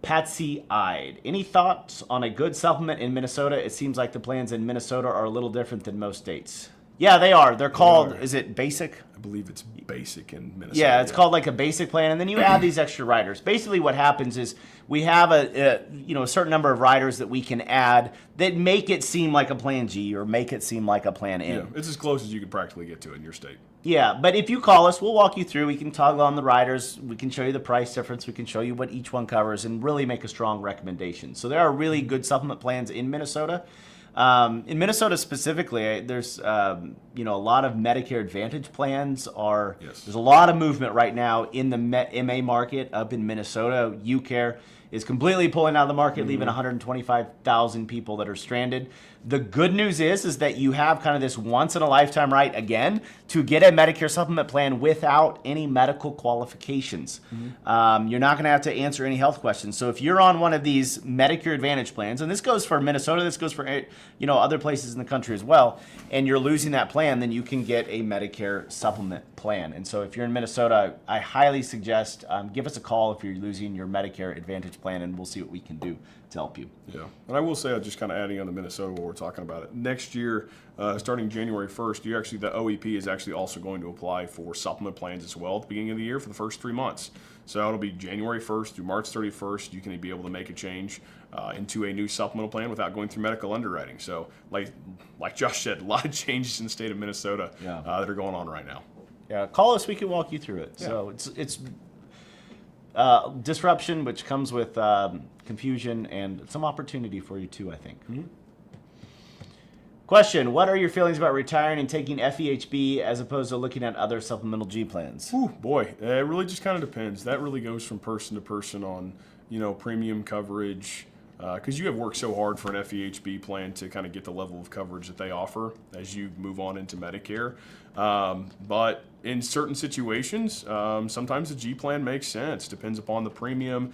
Speaker 1: Patsy Ide. Any thoughts on a good supplement in Minnesota? It seems like the plans in Minnesota are a little different than most states. Yeah, they are. They're called, is it basic?
Speaker 2: I believe it's basic in Minnesota.
Speaker 1: Yeah, it's called like a basic plan, and then you add these extra riders. Basically what happens is we have a certain number of riders that we can add that make it seem like a plan G or make it seem like a plan N.
Speaker 2: Yeah, it's as close as you can practically get to it in your state.
Speaker 1: Yeah, but if you call us, we'll walk you through. We can toggle on the riders. We can show you the price difference. We can show you what each one covers and really make a strong recommendation. So there are really good supplement plans in Minnesota. In Minnesota specifically, there's a lot of Medicare Advantage plans. There's a lot of movement right now in the MA market up in Minnesota. UCare is completely pulling out of the market, leaving 125,000 people that are stranded. The good news is that you have kind of this once-in-a-lifetime right again to get a Medicare supplement plan without any medical qualifications. You're not going to have to answer any health questions. So if you're on one of these Medicare Advantage plans, and this goes for Minnesota, this goes for other places in the country as well, and you're losing that plan, then you can get a Medicare supplement plan. And so if you're in Minnesota, I highly suggest give us a call if you're losing your Medicare Advantage plan, and we'll see what we can do to help you.
Speaker 2: Yeah, and I will say, just kind of adding on to Minnesota while we're talking about it, next year, starting January 1st, the OEP is actually also going to apply for supplement plans as well at the beginning of the year for the first 3 months. So it'll be January 1st through March 31st. You can be able to make a change into a new supplemental plan without going through medical underwriting. So like Josh said, a lot of changes in the state of Minnesota that are going on right now.
Speaker 1: Yeah, call us. We can walk you through it. Yeah. So it's disruption, which comes with confusion and some opportunity for you too, I think. Question: what are your feelings about retiring and taking FEHB as opposed to looking at other supplemental G plans?
Speaker 2: Ooh, boy, it really just kind of depends. That really goes from person to person on, premium coverage. Because you have worked so hard for an FEHB plan to kind of get the level of coverage that they offer as you move on into Medicare. But in certain situations, sometimes the G plan makes sense. Depends upon the premium,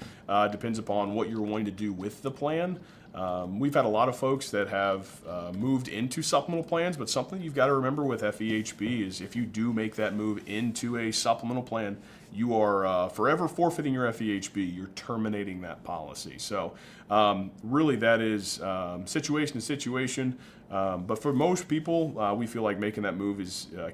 Speaker 2: depends upon what you're wanting to do with the plan. We've had a lot of folks that have moved into supplemental plans, but something you've got to remember with FEHB is if you do make that move into a supplemental plan, you are forever forfeiting your FEHB. You're terminating that policy. So really that is situation to situation. But for most people, we feel like making that move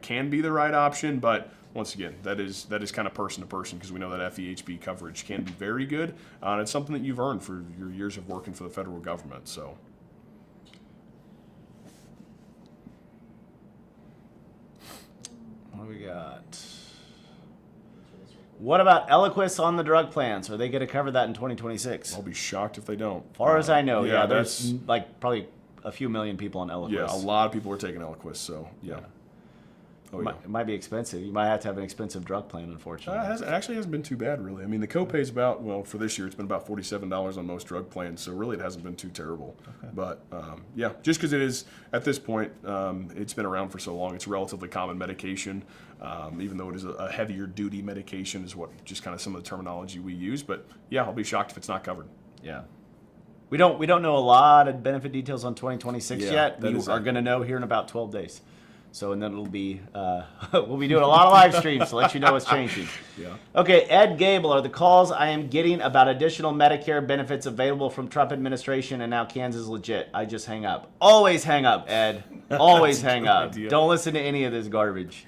Speaker 2: can be the right option. But once again, that is kind of person to person because we know that FEHB coverage can be very good. And it's something that you've earned for your years of working for the federal government. So.
Speaker 1: What do we got? What about Eliquis on the drug plans? Are they going to cover that in 2026?
Speaker 2: I'll be shocked if they don't.
Speaker 1: As far as I know, there's probably a few million people on Eliquis.
Speaker 2: Yeah, a lot of people are taking Eliquis, so yeah. Oh, yeah.
Speaker 1: It might be expensive. You might have to have an expensive drug plan, unfortunately.
Speaker 2: It actually hasn't been too bad, really. I mean, the copay is about, well, for this year, it's been about $47 on most drug plans, so really it hasn't been too terrible. Okay. But, yeah, just because it is, at this point, it's been around for so long, it's a relatively common medication, even though it is a heavier duty medication is what just kind of some of the terminology we use. But, yeah, I'll be shocked if it's not covered.
Speaker 1: Yeah. We don't know a lot of benefit details on 2026 yet. We are going to know here in about 12 days. So, and then it'll be, we'll be doing a lot of live streams to let you know what's changing.
Speaker 2: Yeah.
Speaker 1: Okay, Ed Gable, are the calls I am getting about additional Medicare benefits available from Trump administration and now Kansas legit? I just hang up. Always hang up, Ed. Always hang up.
Speaker 2: Idea.
Speaker 1: Don't listen to any of this garbage.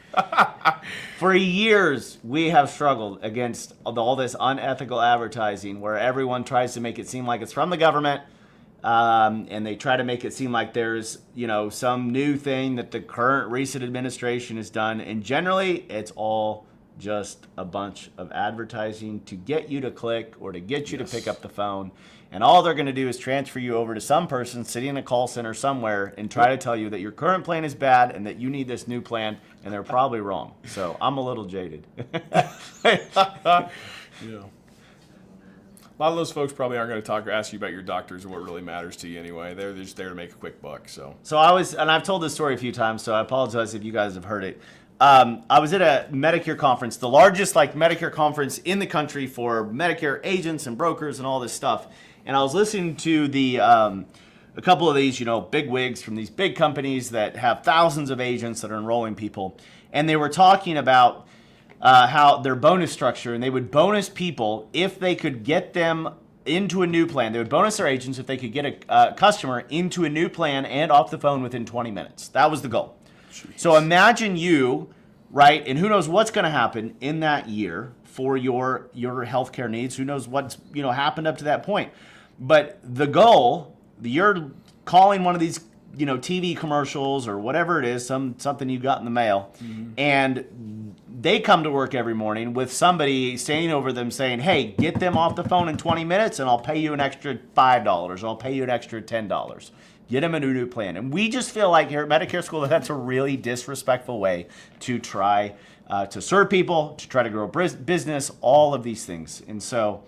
Speaker 1: For years, we have struggled against all this unethical advertising where everyone tries to make it seem like it's from the government. And they try to make it seem like there's, some new thing that the current recent administration has done. And generally, it's all just a bunch of advertising to get you to click or to get you to pick up the phone. And all they're going to do is transfer you over to some person sitting in a call center somewhere and try to tell you that your current plan is bad and that you need this new plan. And they're probably wrong. So I'm a little jaded.
Speaker 2: Yeah. A lot of those folks probably aren't going to talk or ask you about your doctors and what really matters to you anyway. They're just there to make a quick buck. So
Speaker 1: and I've told this story a few times, so I apologize if you guys have heard it. I was at a Medicare conference, the largest Medicare conference in the country for Medicare agents and brokers and all this stuff. And I was listening to a couple of these, big wigs from these big companies that have thousands of agents that are enrolling people. And they were talking about how their bonus structure, and they would bonus people if they could get them into a new plan. They would bonus their agents if they could get a customer into a new plan and off the phone within 20 minutes. That was the goal. Jeez. So imagine you, right, and who knows what's going to happen in that year for your healthcare needs. Who knows what's happened up to that point. But the goal, you're calling one of these TV commercials or whatever it is, something you got in the mail, and they come to work every morning with somebody standing over them saying, hey, get them off the phone in 20 minutes and I'll pay you an extra $5 or I'll pay you an extra $10. Get them a new plan. And we just feel like here at Medicare School that that's a really disrespectful way to try to serve people, to try to grow business, all of these things. And so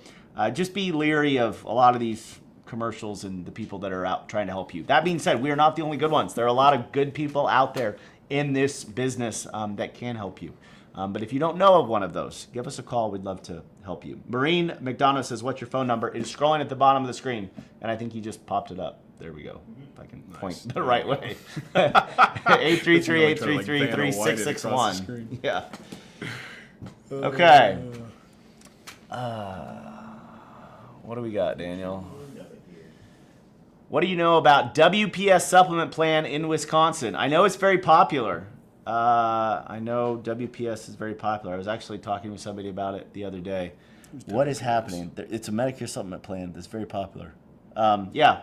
Speaker 1: just be leery of a lot of these commercials and the people that are out trying to help you. That being said, we are not the only good ones. There are a lot of good people out there in this business that can help you. But if you don't know of one of those, give us a call. We'd love to help you. Maureen McDonough says, what's your phone number? It is scrolling at the bottom of the screen, and I think you just popped it up. There we go. If I can point the right way. 833-833-3661. Yeah. Okay. What do we got, Daniel? What do you know about WPS Supplement Plan in Wisconsin? I know it's very popular. I know WPS is very popular. I was actually talking with somebody about it the other day. What is happening? It's a Medicare supplement plan that's very popular. Yeah.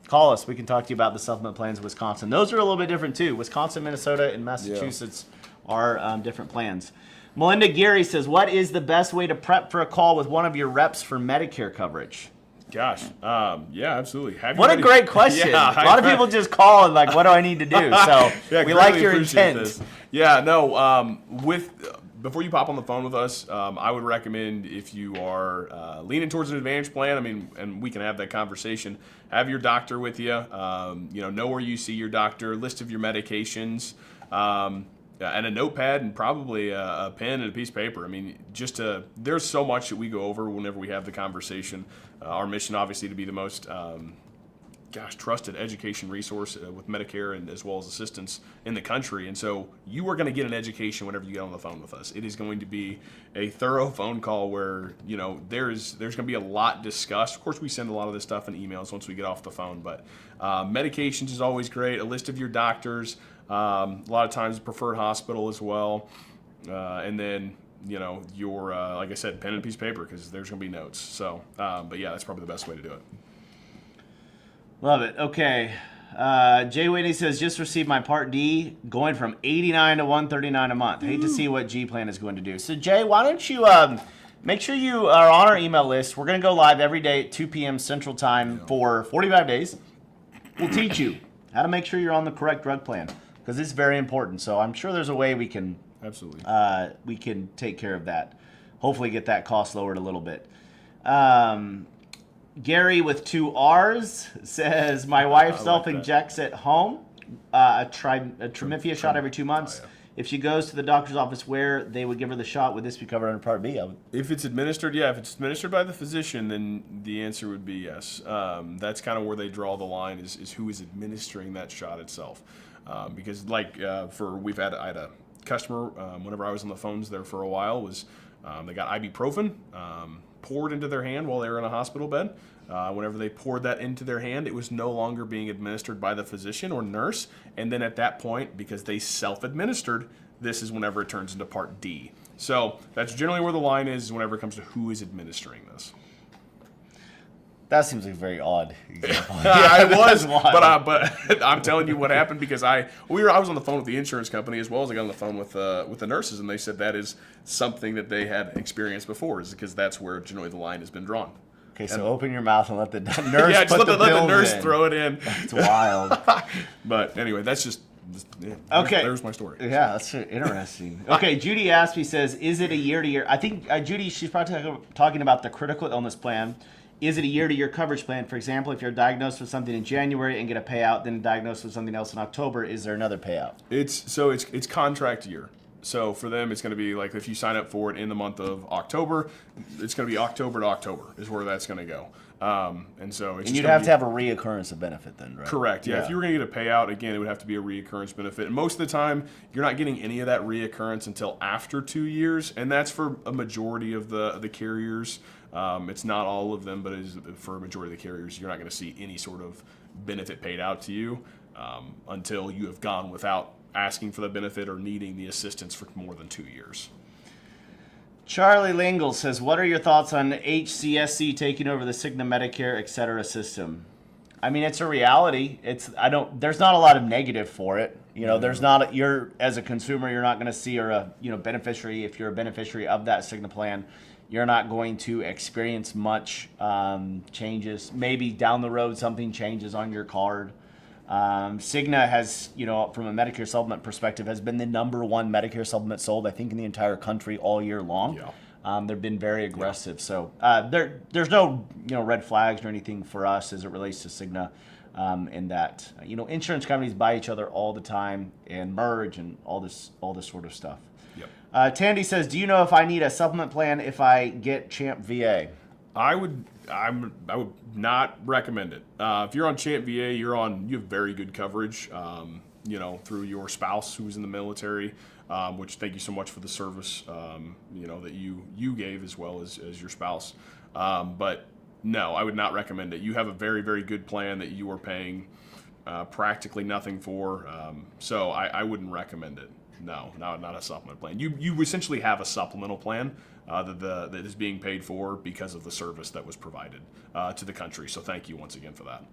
Speaker 1: Call us. We can talk to you about the supplement plans in Wisconsin. Those are a little bit different too. Wisconsin, Minnesota, and Massachusetts are different plans. Melinda Geary says, what is the best way to prep for a call with one of your reps for Medicare coverage?
Speaker 2: Gosh, yeah, absolutely.
Speaker 1: What a great question.
Speaker 2: Yeah,
Speaker 1: a lot of people just call and what do I need to do? So
Speaker 2: yeah,
Speaker 1: we like your intent.
Speaker 2: This. Yeah, no, before you pop on the phone with us, I would recommend if you are leaning towards an Advantage plan, and we can have that conversation, have your doctor with you, know where you see your doctor, list of your medications, and a notepad and probably a pen and a piece of paper. There's so much that we go over whenever we have the conversation. Our mission, obviously, to be the most trusted education resource with Medicare and as well as assistance in the country. And so you are going to get an education whenever you get on the phone with us. It is going to be a thorough phone call where, there's going to be a lot discussed. Of course, we send a lot of this stuff in emails once we get off the phone, but medications is always great. A list of your doctors, a lot of times preferred hospital as well. And then, your, like I said, pen and piece of paper because there's going to be notes. So, but yeah, that's probably the best way to do it.
Speaker 1: Love it. Okay. Jay Whitney says, just received my Part D, going from $89 to $139 a month. Hate to see what G Plan is going to do. So, Jay, why don't you make sure you are on our email list. We're going to go live every day at 2 p.m. Central Time for 45 days. We'll teach you how to make sure you're on the correct drug plan. because it's very important. So I'm sure there's a way we can
Speaker 2: Absolutely.
Speaker 1: take care of that. Hopefully get that cost lowered a little bit. Gary with 2 R's says, my wife self-injects at home a Trimifia shot every 2 months.
Speaker 2: Oh, yeah.
Speaker 1: If she goes to the doctor's office where they would give her the shot, would this be covered under Part B?
Speaker 2: If it's administered, yeah. If it's administered by the physician, then the answer would be yes. That's kind of where they draw the line is who is administering that shot itself. Because I had a customer, whenever I was on the phones there for a while, they got ibuprofen poured into their hand while they were in a hospital bed. Whenever they poured that into their hand, it was no longer being administered by the physician or nurse. And then at that point, because they self-administered, this is whenever it turns into Part D. So that's generally where the line is whenever it comes to who is administering this.
Speaker 1: That seems like a very odd example.
Speaker 2: I was, but I'm telling you what happened because I was on the phone with the insurance company as well as I got on the phone with the nurses, and they said that is something that they had experienced before, is because that's where generally the line has been drawn.
Speaker 1: Okay, so open your mouth and let the nurse
Speaker 2: yeah, just
Speaker 1: put
Speaker 2: let the nurse throw it in.
Speaker 1: It's wild.
Speaker 2: But anyway, that's just yeah,
Speaker 1: okay.
Speaker 2: There's my story.
Speaker 1: Yeah, that's interesting. Okay, Judy Aspie says, is it a year-to-year? I think, Judy, she's probably talking about the critical illness plan. Is it a year-to-year coverage plan? For example, if you're diagnosed with something in January and get a payout, then diagnosed with something else in October, is there another payout?
Speaker 2: It's contract year. So for them, it's going to be like if you sign up for it in the month of October, it's going to be October to October is where that's going to go. And you'd
Speaker 1: have to have a reoccurrence of benefit then, right?
Speaker 2: Correct. Yeah. If you were going to get a payout, again, it would have to be a reoccurrence benefit. And most of the time, you're not getting any of that reoccurrence until after 2 years, and that's for a majority of the carriers. It's not all of them, but it is for a majority of the carriers. You're not going to see any sort of benefit paid out to you until you have gone without asking for the benefit or needing the assistance for more than 2 years.
Speaker 1: Charlie Lingle says, what are your thoughts on HCSC taking over the Cigna Medicare, et cetera system? I mean, it's a reality. There's not a lot of negative for it. You're as a consumer, you're not going to see, or a beneficiary, if you're a beneficiary of that Cigna plan, you're not going to experience much changes. Maybe down the road something changes on your card. Cigna has, from a Medicare supplement perspective, has been the #1 Medicare supplement sold, I think, in the entire country all year long. Yeah. They've been very aggressive. Yeah. So there's no red flags or anything for us as it relates to Cigna. In that insurance companies buy each other all the time and merge and all this sort of stuff. Yep. Tandy says, do you know if I need a supplement plan if I get Champ VA?
Speaker 2: I would not recommend it. If you're on Champ VA, you have very good coverage. Through your spouse who's in the military, which thank you so much for the service. That you gave as well as your spouse. But no, I would not recommend it. You have a very, very good plan that you are paying practically nothing for. So I wouldn't recommend it. No, not a supplement plan. You essentially have a supplemental plan that is being paid for because of the service that was provided to the country. So thank you once again for that.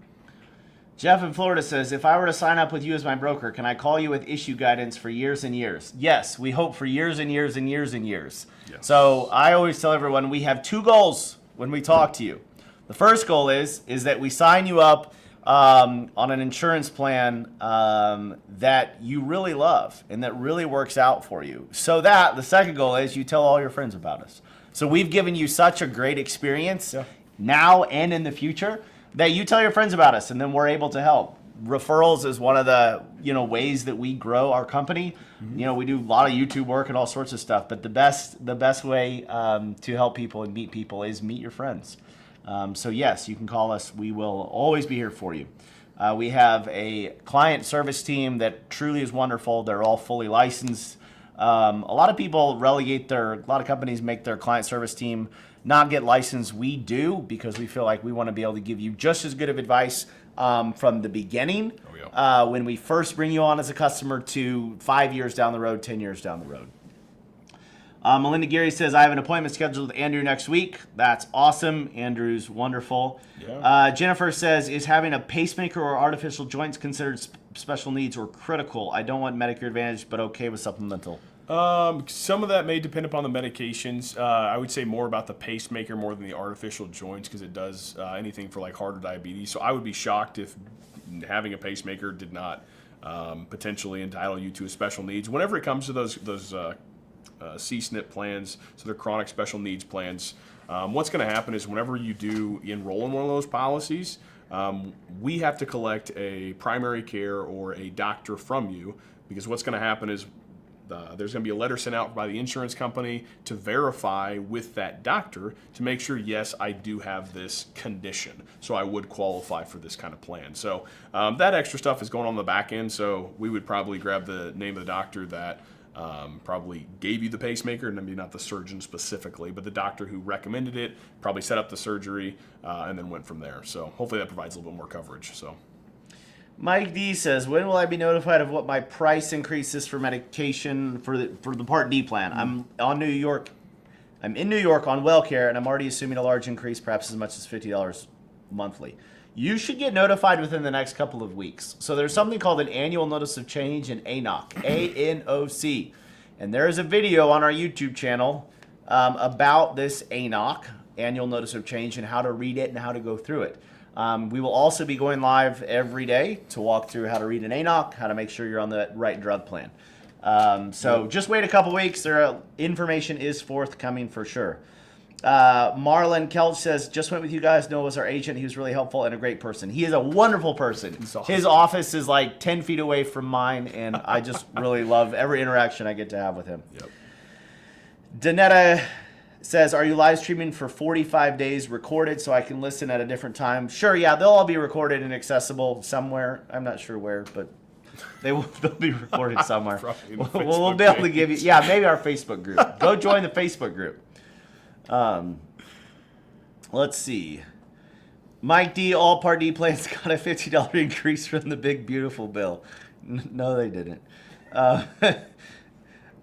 Speaker 1: Jeff in Florida says, if I were to sign up with you as my broker, can I call you with issue guidance for years and years? Yes, we hope for years and years and years and years. Yes. So I always tell everyone we have 2 goals when we talk to you. The first goal is that we sign you up on an insurance plan that you really love and that really works out for you. So that the second goal is you tell all your friends about us. So we've given you such a great experience now and in the future that you tell your friends about us, and then we're able to help. Referrals is one of the ways that we grow our company. Mm-hmm. We do a lot of YouTube work and all sorts of stuff, but the best way to help people and meet people is meet your friends. So yes, you can call us. We will always be here for you. We have a client service team that truly is wonderful. They're all fully licensed. A lot of companies make their client service team not get licensed. We do, because we feel like we want to be able to give you just as good of advice from the beginning when we first bring you on as a customer to 5 years down the road, 10 years down the road. Melinda Geary says, I have an appointment scheduled with Andrew next week. That's awesome. Andrew's wonderful. Yeah. Jennifer says, is having a pacemaker or artificial joints considered special needs or critical? I don't want Medicare Advantage, but okay with supplemental.
Speaker 2: Some of that may depend upon the medications. I would say more about the pacemaker more than the artificial joints, because it does anything for like heart or diabetes. So I would be shocked if having a pacemaker did not potentially entitle you to a special needs. Whenever it comes to those C-SNP plans, so they're chronic special needs plans, what's going to happen is whenever you do enroll in one of those policies, we have to collect a primary care or a doctor from you, because what's going to happen is there's going to be a letter sent out by the insurance company to verify with that doctor to make sure, yes, I do have this condition, so I would qualify for this kind of plan. So that extra stuff is going on the back end, so we would probably grab the name of the doctor that probably gave you the pacemaker, maybe not the surgeon specifically, but the doctor who recommended it, probably set up the surgery, and then went from there. So hopefully that provides a little bit more coverage. So.
Speaker 1: Mike D says, when will I be notified of what my price increase is for medication for the Part D plan? I'm in New York on WellCare, and I'm already assuming a large increase, perhaps as much as $50 monthly. You should get notified within the next couple of weeks. So there's something called an annual notice of change, an ANOC, A-N-O-C. And there is a video on our YouTube channel about this ANOC, annual notice of change, and how to read it and how to go through it. We will also be going live every day to walk through how to read an ANOC, how to make sure you're on the right drug plan. So just wait a couple weeks. Information is forthcoming for sure. Marlon Kelch says, just went with you guys. Noah was our agent. He was really helpful and a great person. He is a wonderful person.
Speaker 2: Awesome.
Speaker 1: His office is like 10 feet away from mine, and I just really love every interaction I get to have with him.
Speaker 2: Yep.
Speaker 1: Danetta says, are you live streaming for 45 days recorded so I can listen at a different time? Sure, yeah, they'll all be recorded and accessible somewhere. I'm not sure where, but they'll be recorded somewhere. We'll be able to give you, maybe our Facebook group. Go join the Facebook group. Let's see. Mike D, all Part D plans got a $50 increase from the big beautiful bill. No, they didn't.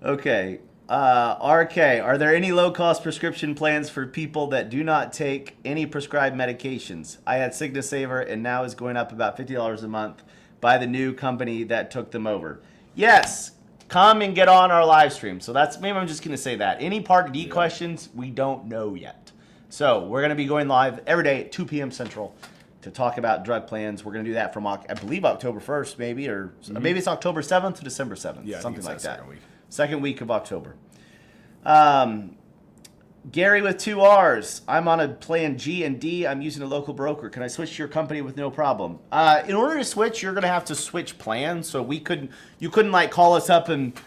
Speaker 1: Okay. RK, are there any low-cost prescription plans for people that do not take any prescribed medications? I had Cigna Saver, and now is going up about $50 a month by the new company that took them over. Yes, come and get on our live stream. So maybe I'm just going to say that. Any Part D questions, we don't know yet. So we're going to be going live every day at 2 p.m. Central to talk about drug plans. We're going to do that from, I believe, October 1st, maybe, or maybe it's October 7th to December 7th, something like that. Second week of October. Gary with 2 R's. I'm on a plan G and D. I'm using a local broker. Can I switch to your company with no problem? In order to switch, you're going to have to switch plans. So you couldn't like call us up and,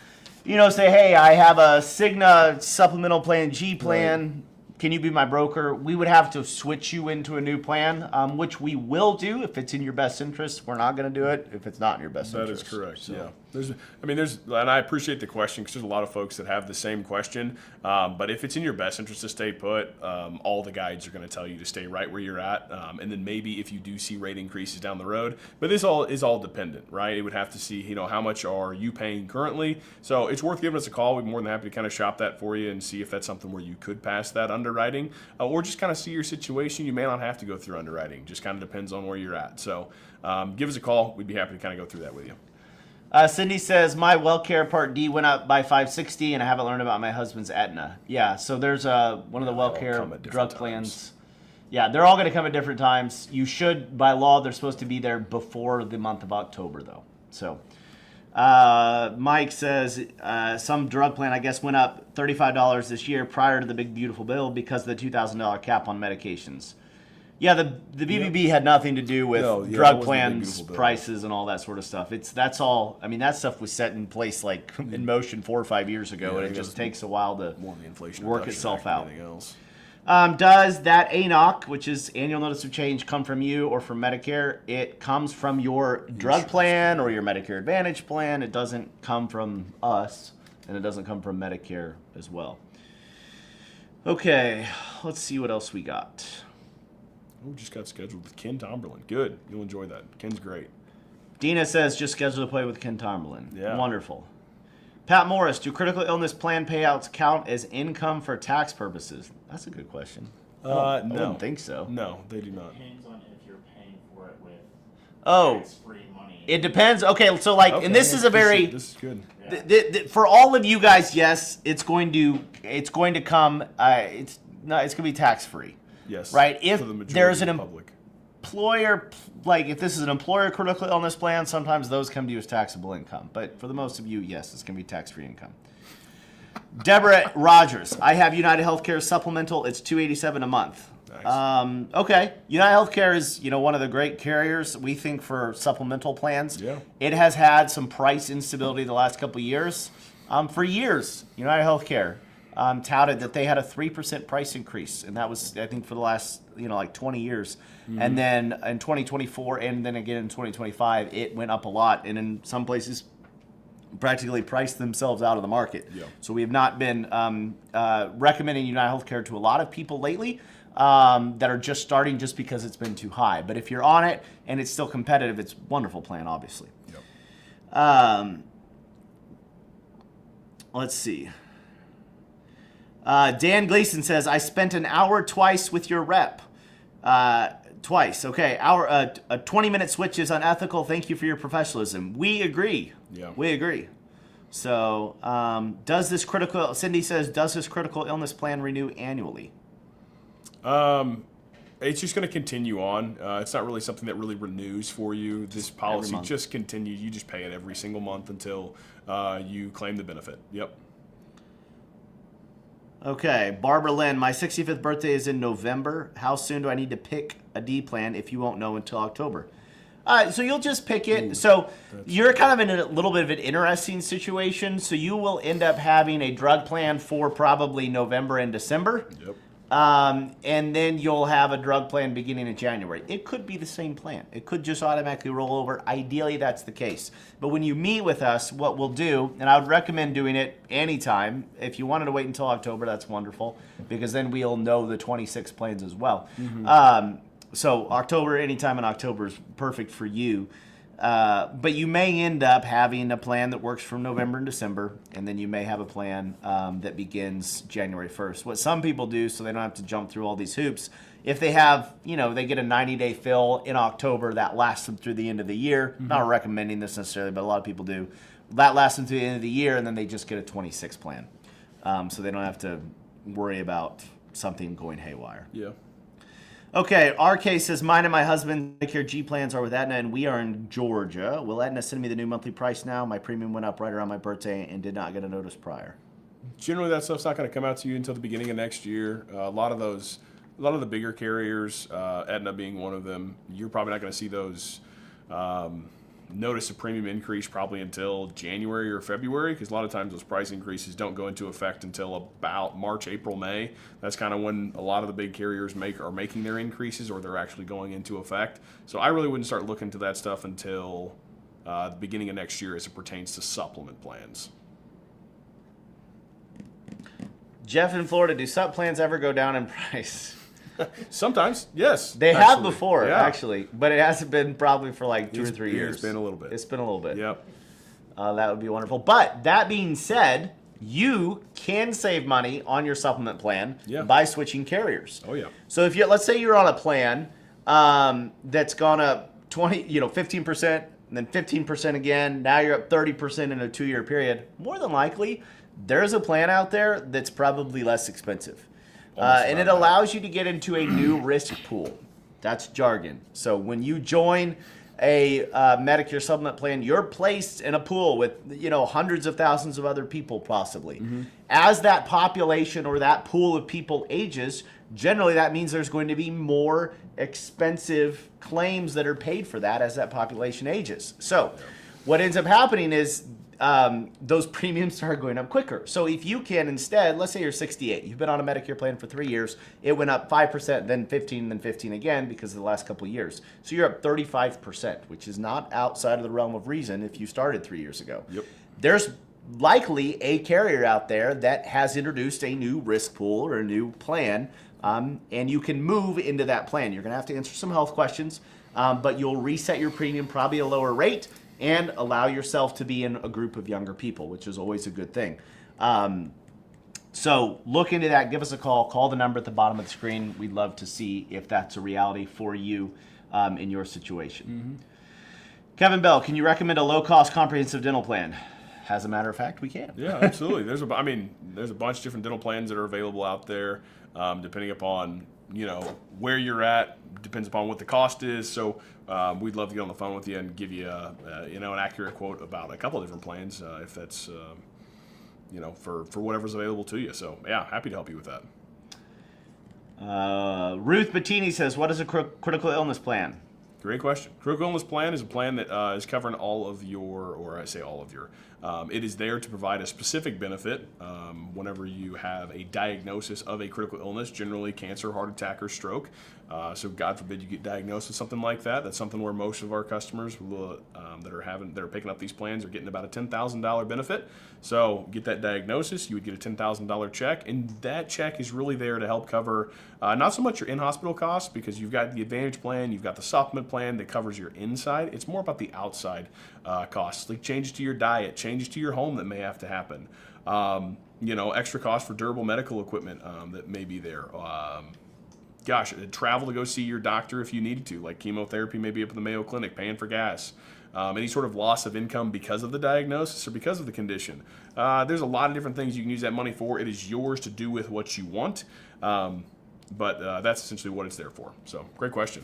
Speaker 1: say, hey, I have a Cigna Supplemental Plan G plan. Right. Can you be my broker? We would have to switch you into a new plan, which we will do if it's in your best interest. We're not going to do it if it's not in your best interest.
Speaker 2: That is correct. So. Yeah. And I appreciate the question because there's a lot of folks that have the same question. But if it's in your best interest to stay put, all the guides are going to tell you to stay right where you're at. And then maybe if you do see rate increases down the road, but this is all dependent, right? It would have to see, how much are you paying currently? So it's worth giving us a call. We'd be more than happy to kind of shop that for you and see if that's something where you could pass that underwriting, or just kind of see your situation. You may not have to go through underwriting. Just kind of depends on where you're at. So give us a call. We'd be happy to kind of go through that with you.
Speaker 1: Cindy says, my WellCare Part D went up by $560, and I haven't learned about my husband's Aetna. Yeah, so there's one of the WellCare drug plans. Yeah, they're all going to come at different times. You should, by law, they're supposed to be there before the month of October, though. So Mike says, some drug plan, I guess, went up $35 this year prior to the big, beautiful bill because of the $2,000 cap on medications. Yeah, the BBB had nothing to do with drug plans, prices, and all that sort of stuff. That's all. I mean, that stuff was set in place like in motion 4 or 5 years ago, and it just takes a while to work itself out. Does that ANOC, which is annual notice of change, come from you or from Medicare? It comes from your drug plan or your Medicare Advantage plan. It doesn't come from us, and it doesn't come from Medicare as well. Okay, let's see what else we got.
Speaker 2: We just got scheduled with Ken Tomberlin. Good. You'll enjoy that. Ken's great.
Speaker 1: Dina says, just scheduled to play with Ken Tomberlin.
Speaker 2: Yeah.
Speaker 1: Wonderful. Pat Morris, do critical illness plan payouts count as income for tax purposes? That's a good question.
Speaker 2: No.
Speaker 1: I don't think so.
Speaker 2: No, they do not.
Speaker 3: It depends on if you're paying for it with tax-free money.
Speaker 1: It depends. Okay, so and this is a very...
Speaker 2: This is good.
Speaker 1: Yeah. For all of you guys, yes, it's going to come... it's going to be tax-free.
Speaker 2: Yes.
Speaker 1: Right? If there's an employer, like if this is an employer critical illness plan, sometimes those come to you as taxable income. But for the most of you, yes, it's going to be tax-free income. Deborah Rogers, I have United Healthcare supplemental. It's $287 a month.
Speaker 2: Nice.
Speaker 1: Okay, United Healthcare is one of the great carriers we think for supplemental plans.
Speaker 2: Yeah.
Speaker 1: It has had some price instability the last couple of years. For years, United Healthcare touted that they had a 3% price increase, and that was, I think, for the last 20 years. Mm-hmm. And then in 2024, and then again in 2025, it went up a lot, and in some places practically priced themselves out of the market.
Speaker 2: Yeah.
Speaker 1: So we have not been recommending United Healthcare to a lot of people lately that are just starting just because it's been too high. But if you're on it and it's still competitive, it's a wonderful plan, obviously.
Speaker 2: Yep.
Speaker 1: Let's see. Dan Gleason says, I spent an hour twice with your rep. Twice. Okay. A 20-minute switch is unethical. Thank you for your professionalism. We agree.
Speaker 2: Yeah.
Speaker 1: We agree. So Cindy says, does this critical illness plan renew annually?
Speaker 2: It's just going to continue on. It's not really something that really renews for you. This policy just continues. You just pay it every single month until you claim the benefit. Yep.
Speaker 1: Okay, Barbara Lynn, my 65th birthday is in November. How soon do I need to pick a D plan if you won't know until October? So you'll just pick it. So you're kind of in a little bit of an interesting situation. So you will end up having a drug plan for probably November and December.
Speaker 2: Yep.
Speaker 1: And then you'll have a drug plan beginning in January. It could be the same plan. It could just automatically roll over. Ideally, that's the case. But when you meet with us, what we'll do, and I would recommend doing it anytime. If you wanted to wait until October, that's wonderful, because then we'll know the 26 plans as well. Mm-hmm. So October, anytime in October is perfect for you. But you may end up having a plan that works from November and December, and then you may have a plan that begins January 1st. What some people do, so they don't have to jump through all these hoops, if they have, they get a 90-day fill in October that lasts them through the end of the year. Mm-hmm. Not recommending this necessarily, but a lot of people do. That lasts them through the end of the year, and then they just get a 26 plan. So they don't have to worry about something going haywire.
Speaker 2: Yeah.
Speaker 1: Okay, RK says, mine and my husband's Medicare G plans are with Aetna, and we are in Georgia. Will Aetna send me the new monthly price now? My premium went up right around my birthday and did not get a notice prior.
Speaker 2: Generally, that stuff's not going to come out to you until the beginning of next year. A lot of the bigger carriers, Aetna being one of them, you're probably not going to see those notice of premium increase probably until January or February, because a lot of times those price increases don't go into effect until about March, April, May. That's kind of when a lot of the big carriers are making their increases, or they're actually going into effect. So I really wouldn't start looking to that stuff until the beginning of next year as it pertains to supplement plans.
Speaker 1: Jeff in Florida, do sup plans ever go down in price?
Speaker 2: Sometimes, yes.
Speaker 1: They have before, actually, but it hasn't been probably for like 2 or 3 years.
Speaker 2: It's been a little bit.
Speaker 1: It's been a little bit.
Speaker 2: Yep.
Speaker 1: That would be wonderful. But that being said, you can save money on your supplement plan by switching carriers.
Speaker 2: Oh yeah.
Speaker 1: So if let's say you're on a plan that's gone up 15%, and then 15% again. Now you're up 30% in a 2-year period. More than likely, there's a plan out there that's probably less expensive. And it allows you to get into a new risk pool. That's jargon. So when you join a Medicare supplement plan, you're placed in a pool with hundreds of thousands of other people possibly. Mm-hmm. As that population or that pool of people ages, generally that means there's going to be more expensive claims that are paid for that as that population ages. So what ends up happening is those premiums start going up quicker. So if you can instead, let's say you're 68, you've been on a Medicare plan for 3 years, it went up 5%, then 15, then 15 again because of the last couple of years. So you're up 35%, which is not outside of the realm of reason if you started 3 years ago.
Speaker 2: Yep.
Speaker 1: There's likely a carrier out there that has introduced a new risk pool or a new plan, and you can move into that plan. You're going to have to answer some health questions, but you'll reset your premium probably at a lower rate and allow yourself to be in a group of younger people, which is always a good thing. So look into that. Give us a call. Call the number at the bottom of the screen. We'd love to see if that's a reality for you in your situation. Mm-hmm. Kevin Bell, can you recommend a low-cost comprehensive dental plan? as a matter of fact, we can.
Speaker 2: Yeah, absolutely. There's a bunch of different dental plans that are available out there, depending upon where you're at. Depends upon what the cost is. So we'd love to get on the phone with you and give you an accurate quote about a couple of different plans, if that's for whatever's available to you. So yeah, happy to help you with that.
Speaker 1: Ruth Bettini says, "What is a critical illness plan?"
Speaker 2: Great question. Critical illness plan is a plan that is covering all of your, or I say all of your, it is there to provide a specific benefit whenever you have a diagnosis of a critical illness, generally cancer, heart attack, or stroke. So God forbid you get diagnosed with something like that. That's something where most of our customers that are picking up these plans are getting about a $10,000 benefit. So get that diagnosis, you would get a $10,000 check, and that check is really there to help cover not so much your in-hospital costs, because you've got the Advantage plan, you've got the Supplement plan that covers your inside. It's more about the outside costs, like changes to your diet, changes to your home that may have to happen. Extra costs for durable medical equipment that may be there. Travel to go see your doctor if you needed to, like chemotherapy, maybe up at the Mayo Clinic, paying for gas. Any sort of loss of income because of the diagnosis or because of the condition. There's a lot of different things you can use that money for. It is yours to do with what you want, but that's essentially what it's there for. So, great question.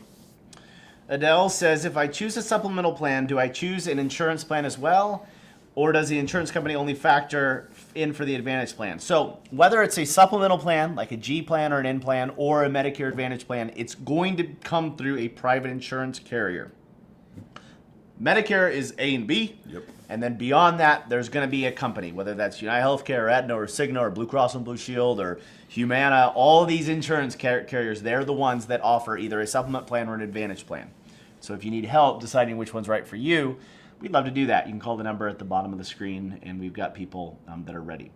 Speaker 1: Adele says, "If I choose a supplemental plan, do I choose an insurance plan as well? Or does the insurance company only factor in for the Advantage plan?" So whether it's a supplemental plan, like a G plan or an N plan, or a Medicare Advantage plan, it's going to come through a private insurance carrier. Medicare is A and B.
Speaker 2: Yep.
Speaker 1: And then beyond that, there's going to be a company, whether that's United Healthcare or Aetna or Cigna or Blue Cross and Blue Shield or Humana. All these insurance carriers, they're the ones that offer either a supplement plan or an Advantage plan. So if you need help deciding which one's right for you, we'd love to do that. You can call the number at the bottom of the screen, and we've got people that are ready.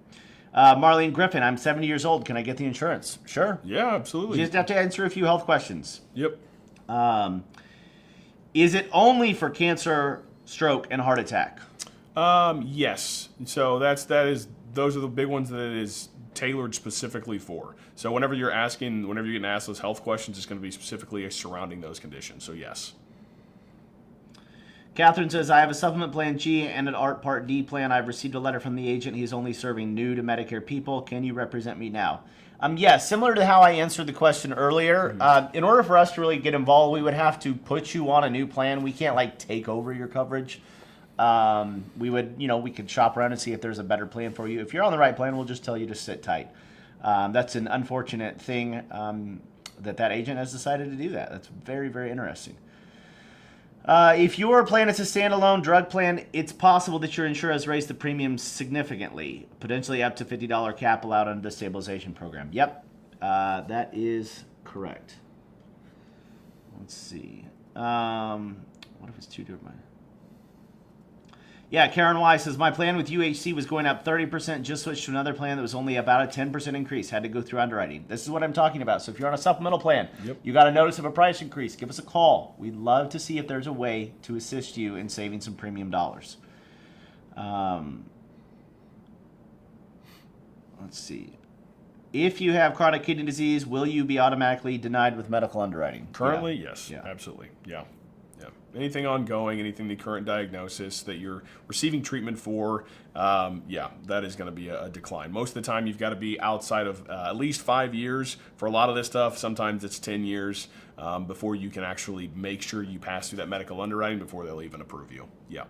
Speaker 1: Marlene Griffin, "I'm 70 years old. Can I get the insurance?" Sure.
Speaker 2: Yeah, absolutely.
Speaker 1: You just have to answer a few health questions.
Speaker 2: Yep.
Speaker 1: Is it only for cancer, stroke, and heart attack?
Speaker 2: Yes. So those are the big ones that it is tailored specifically for. So whenever you're getting asked those health questions, it's going to be specifically surrounding those conditions. So yes.
Speaker 1: Catherine says, "I have a supplement plan G and an ART Part D plan. I've received a letter from the agent. He's only serving new to Medicare people. Can you represent me now?" Yes, similar to how I answered the question earlier. In order for us to really get involved, we would have to put you on a new plan. We can't take over your coverage. We could shop around and see if there's a better plan for you. If you're on the right plan, we'll just tell you to sit tight. That's an unfortunate thing that agent has decided to do that. That's very, very interesting. If your plan is a standalone drug plan, it's possible that your insurer has raised the premiums significantly, potentially up to $50 cap allowed under the stabilization program. Yep, that is correct. Let's see. What if it's too different? Yeah, Karen Y says, "My plan with UHC was going up 30%, just switched to another plan that was only about a 10% increase. Had to go through underwriting." This is what I'm talking about. So if you're on a supplemental plan,
Speaker 2: Yep.
Speaker 1: You got a notice of a price increase, give us a call. We'd love to see if there's a way to assist you in saving some premium dollars. Let's see. If you have chronic kidney disease, will you be automatically denied with medical underwriting?
Speaker 2: Currently,
Speaker 1: Yeah.
Speaker 2: yes.
Speaker 1: Yeah.
Speaker 2: Absolutely. Yeah. Anything ongoing, anything the current diagnosis that you're receiving treatment for, that is going to be a decline. Most of the time, you've got to be outside of at least 5 years for a lot of this stuff. Sometimes it's 10 years before you can actually make sure you pass through that medical underwriting before they'll even approve you. Yeah.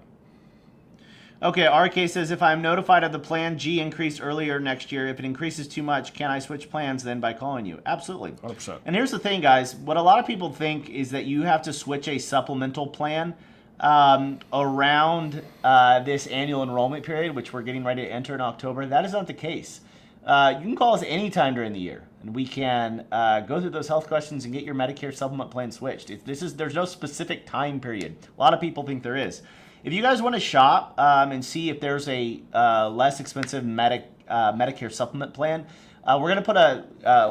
Speaker 1: Okay, RK says, "If I'm notified of the plan G increase earlier next year, if it increases too much, can I switch plans then by calling you?" Absolutely.
Speaker 2: 100%.
Speaker 1: And here's the thing, guys. What a lot of people think is that you have to switch a supplemental plan around this annual enrollment period, which we're getting ready to enter in October. That is not the case. You can call us anytime during the year, and we can go through those health questions and get your Medicare supplement plan switched. There's no specific time period. A lot of people think there is. If you guys want to shop and see if there's a less expensive Medicare supplement plan, we're going to put a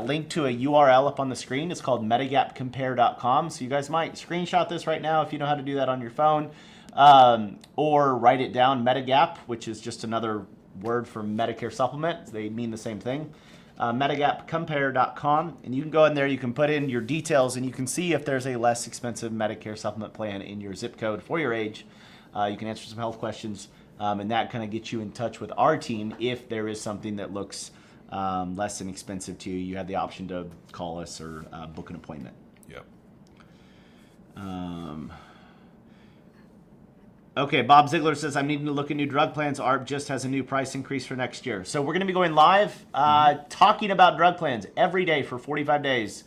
Speaker 1: link to a URL up on the screen. It's called medigapcompare.com. So you guys might screenshot this right now if you know how to do that on your phone, or write it down. Medigap, which is just another word for Medicare supplement. They mean the same thing. Medigapcompare.com, and you can go in there, you can put in your details, and you can see if there's a less expensive Medicare supplement plan in your zip code for your age. You can answer some health questions, and that kind of gets you in touch with our team if there is something that looks less inexpensive to you. You have the option to call us or book an appointment.
Speaker 2: Yep.
Speaker 1: Okay, Bob Ziegler says, I'm needing to look at new drug plans. ARP just has a new price increase for next year. So we're going to be going live talking about drug plans every day for 45 days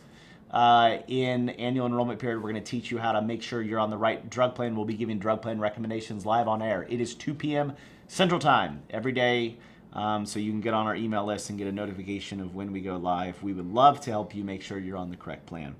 Speaker 1: in annual enrollment period. We're going to teach you how to make sure you're on the right drug plan. We'll be giving drug plan recommendations live on air. It is 2 p.m. Central Time every day, so you can get on our email list and get a notification of when we go live. We would love to help you make sure you're on the correct plan.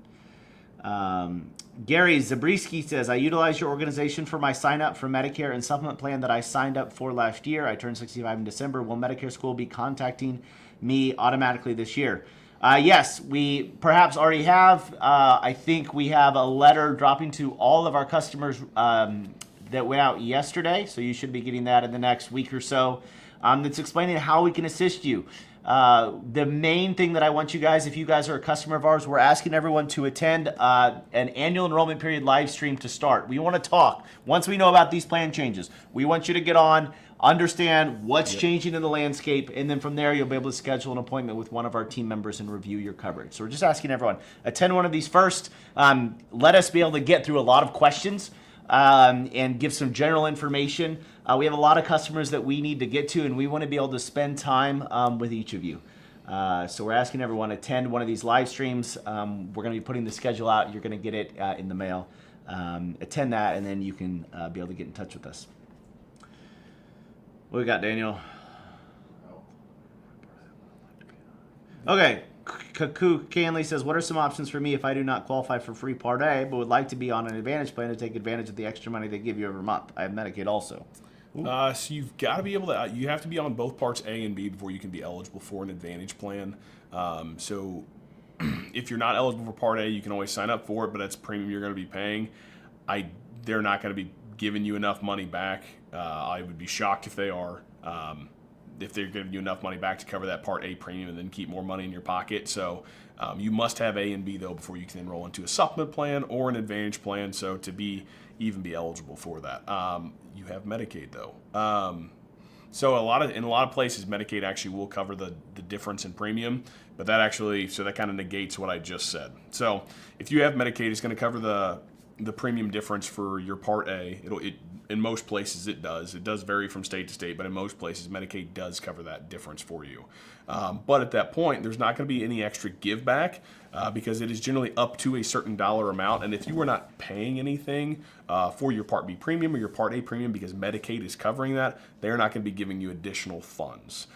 Speaker 1: Gary Zabriskie says, I utilize your organization for my sign up for Medicare and supplement plan that I signed up for last year. I turned 65 in December. Will Medicare School be contacting me automatically this year? Yes, we perhaps already have. I think we have a letter dropping to all of our customers that went out yesterday. So you should be getting that in the next week or so. That's explaining how we can assist you. The main thing that I want you guys, if you guys are a customer of ours, we're asking everyone to attend an annual enrollment period live stream to start. We want to talk. Once we know about these plan changes, we want you to get on, understand what's changing in the landscape, and then from there you'll be able to schedule an appointment with one of our team members and review your coverage. So we're just asking everyone, attend one of these first. Let us be able to get through a lot of questions and give some general information. We have a lot of customers that we need to get to, and we want to be able to spend time with each of you. So we're asking everyone to attend one of these live streams. We're going to be putting the schedule out. You're going to get it in the mail. Attend that, and then you can be able to get in touch with us. What we got, Daniel? Okay. Kaku Canley says, what are some options for me if I do not qualify for free Part A, but would like to be on an Advantage plan to take advantage of the extra money they give you every month? I have Medicaid also.
Speaker 2: So you've got to be able to, you have to be on both Parts A and B before you can be eligible for an Advantage plan. So if you're not eligible for Part A, you can always sign up for it, but that's premium you're going to be paying. They're not going to be giving you enough money back. I would be shocked if they are. If they're giving you enough money back to cover that Part A premium and then keep more money in your pocket. So you must have A and B, though, before you can enroll into a supplement plan or an Advantage plan. So to even be eligible for that. You have Medicaid, though. So in a lot of places, Medicaid actually will cover the difference in premium, but that kind of negates what I just said. So if you have Medicaid, it's going to cover the premium difference for your Part A. In most places it does. It does vary from state to state, but in most places Medicaid does cover that difference for you. But at that point, there's not going to be any extra give back because it is generally up to a certain dollar amount. And if you were not paying anything for your Part B premium or your Part A premium because Medicaid is covering that, they're not going to be giving you additional funds.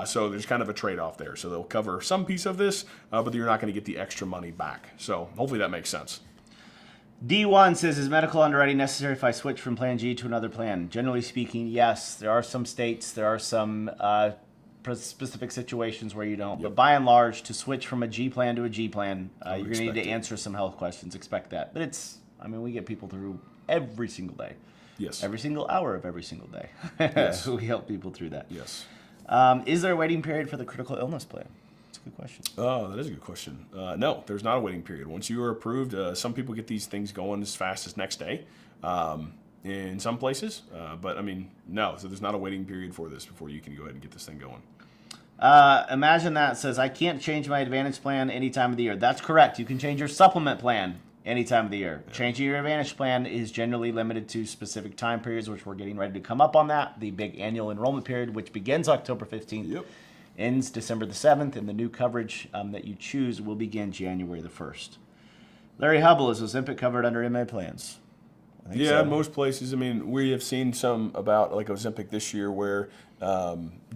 Speaker 2: So there's kind of a trade-off there. So they'll cover some piece of this, but you're not going to get the extra money back. So hopefully that makes sense.
Speaker 1: D1 says, is medical underwriting necessary if I switch from Plan G to another plan? Generally speaking, yes. There are some states, there are some specific situations where you don't. Yep. But by and large, to switch from a G plan to a G plan, you're going to need to answer some health questions. Expect that. But we get people through every single day.
Speaker 2: Yes.
Speaker 1: Every single hour of every single day.
Speaker 2: Yes.
Speaker 1: We help people through that.
Speaker 2: Yes.
Speaker 1: Is there a waiting period for the critical illness plan? That's a good question.
Speaker 2: Oh, that is a good question. No, there's not a waiting period. Once you are approved, some people get these things going as fast as next day in some places. But, no. So there's not a waiting period for this before you can go ahead and get this thing going.
Speaker 1: Imagine that says, I can't change my Advantage plan any time of the year. That's correct. You can change your supplement plan any time of the year. Yeah. Changing your Advantage plan is generally limited to specific time periods, which we're getting ready to come up on that. The big annual enrollment period, which begins October 15th. Yep. Ends December the 7th, and the new coverage that you choose will begin January the 1st. Larry Hubble, is Ozempic covered under MA plans?
Speaker 2: I think so. Most places. We have seen some about like Ozempic this year where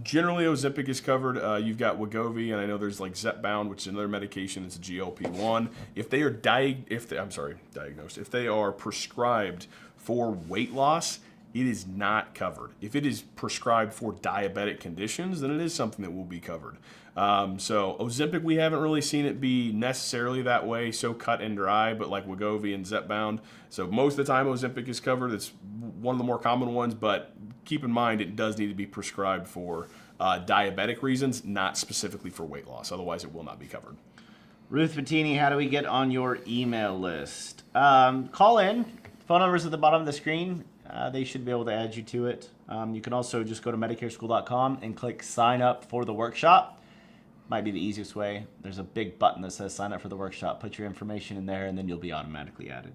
Speaker 2: generally Ozempic is covered. You've got Wegovy, and I know there's like Zepbound, which is another medication. It's a GLP-1. If they are diagnosed, if they are prescribed for weight loss, it is not covered. If it is prescribed for diabetic conditions, then it is something that will be covered. So Ozempic, we haven't really seen it be necessarily that way, so cut and dry, but like Wegovy and Zepbound. So most of the time Ozempic is covered. It's one of the more common ones, but keep in mind it does need to be prescribed for diabetic reasons, not specifically for weight loss. Otherwise, it will not be covered.
Speaker 1: Ruth Bettini, how do we get on your email list? Call in. Phone number's at the bottom of the screen. they should be able to add you to it. You can also just go to medicareschool.com and click sign up for the workshop. Might be the easiest way. There's a big button that says sign up for the workshop. Put your information in there and then you'll be automatically added.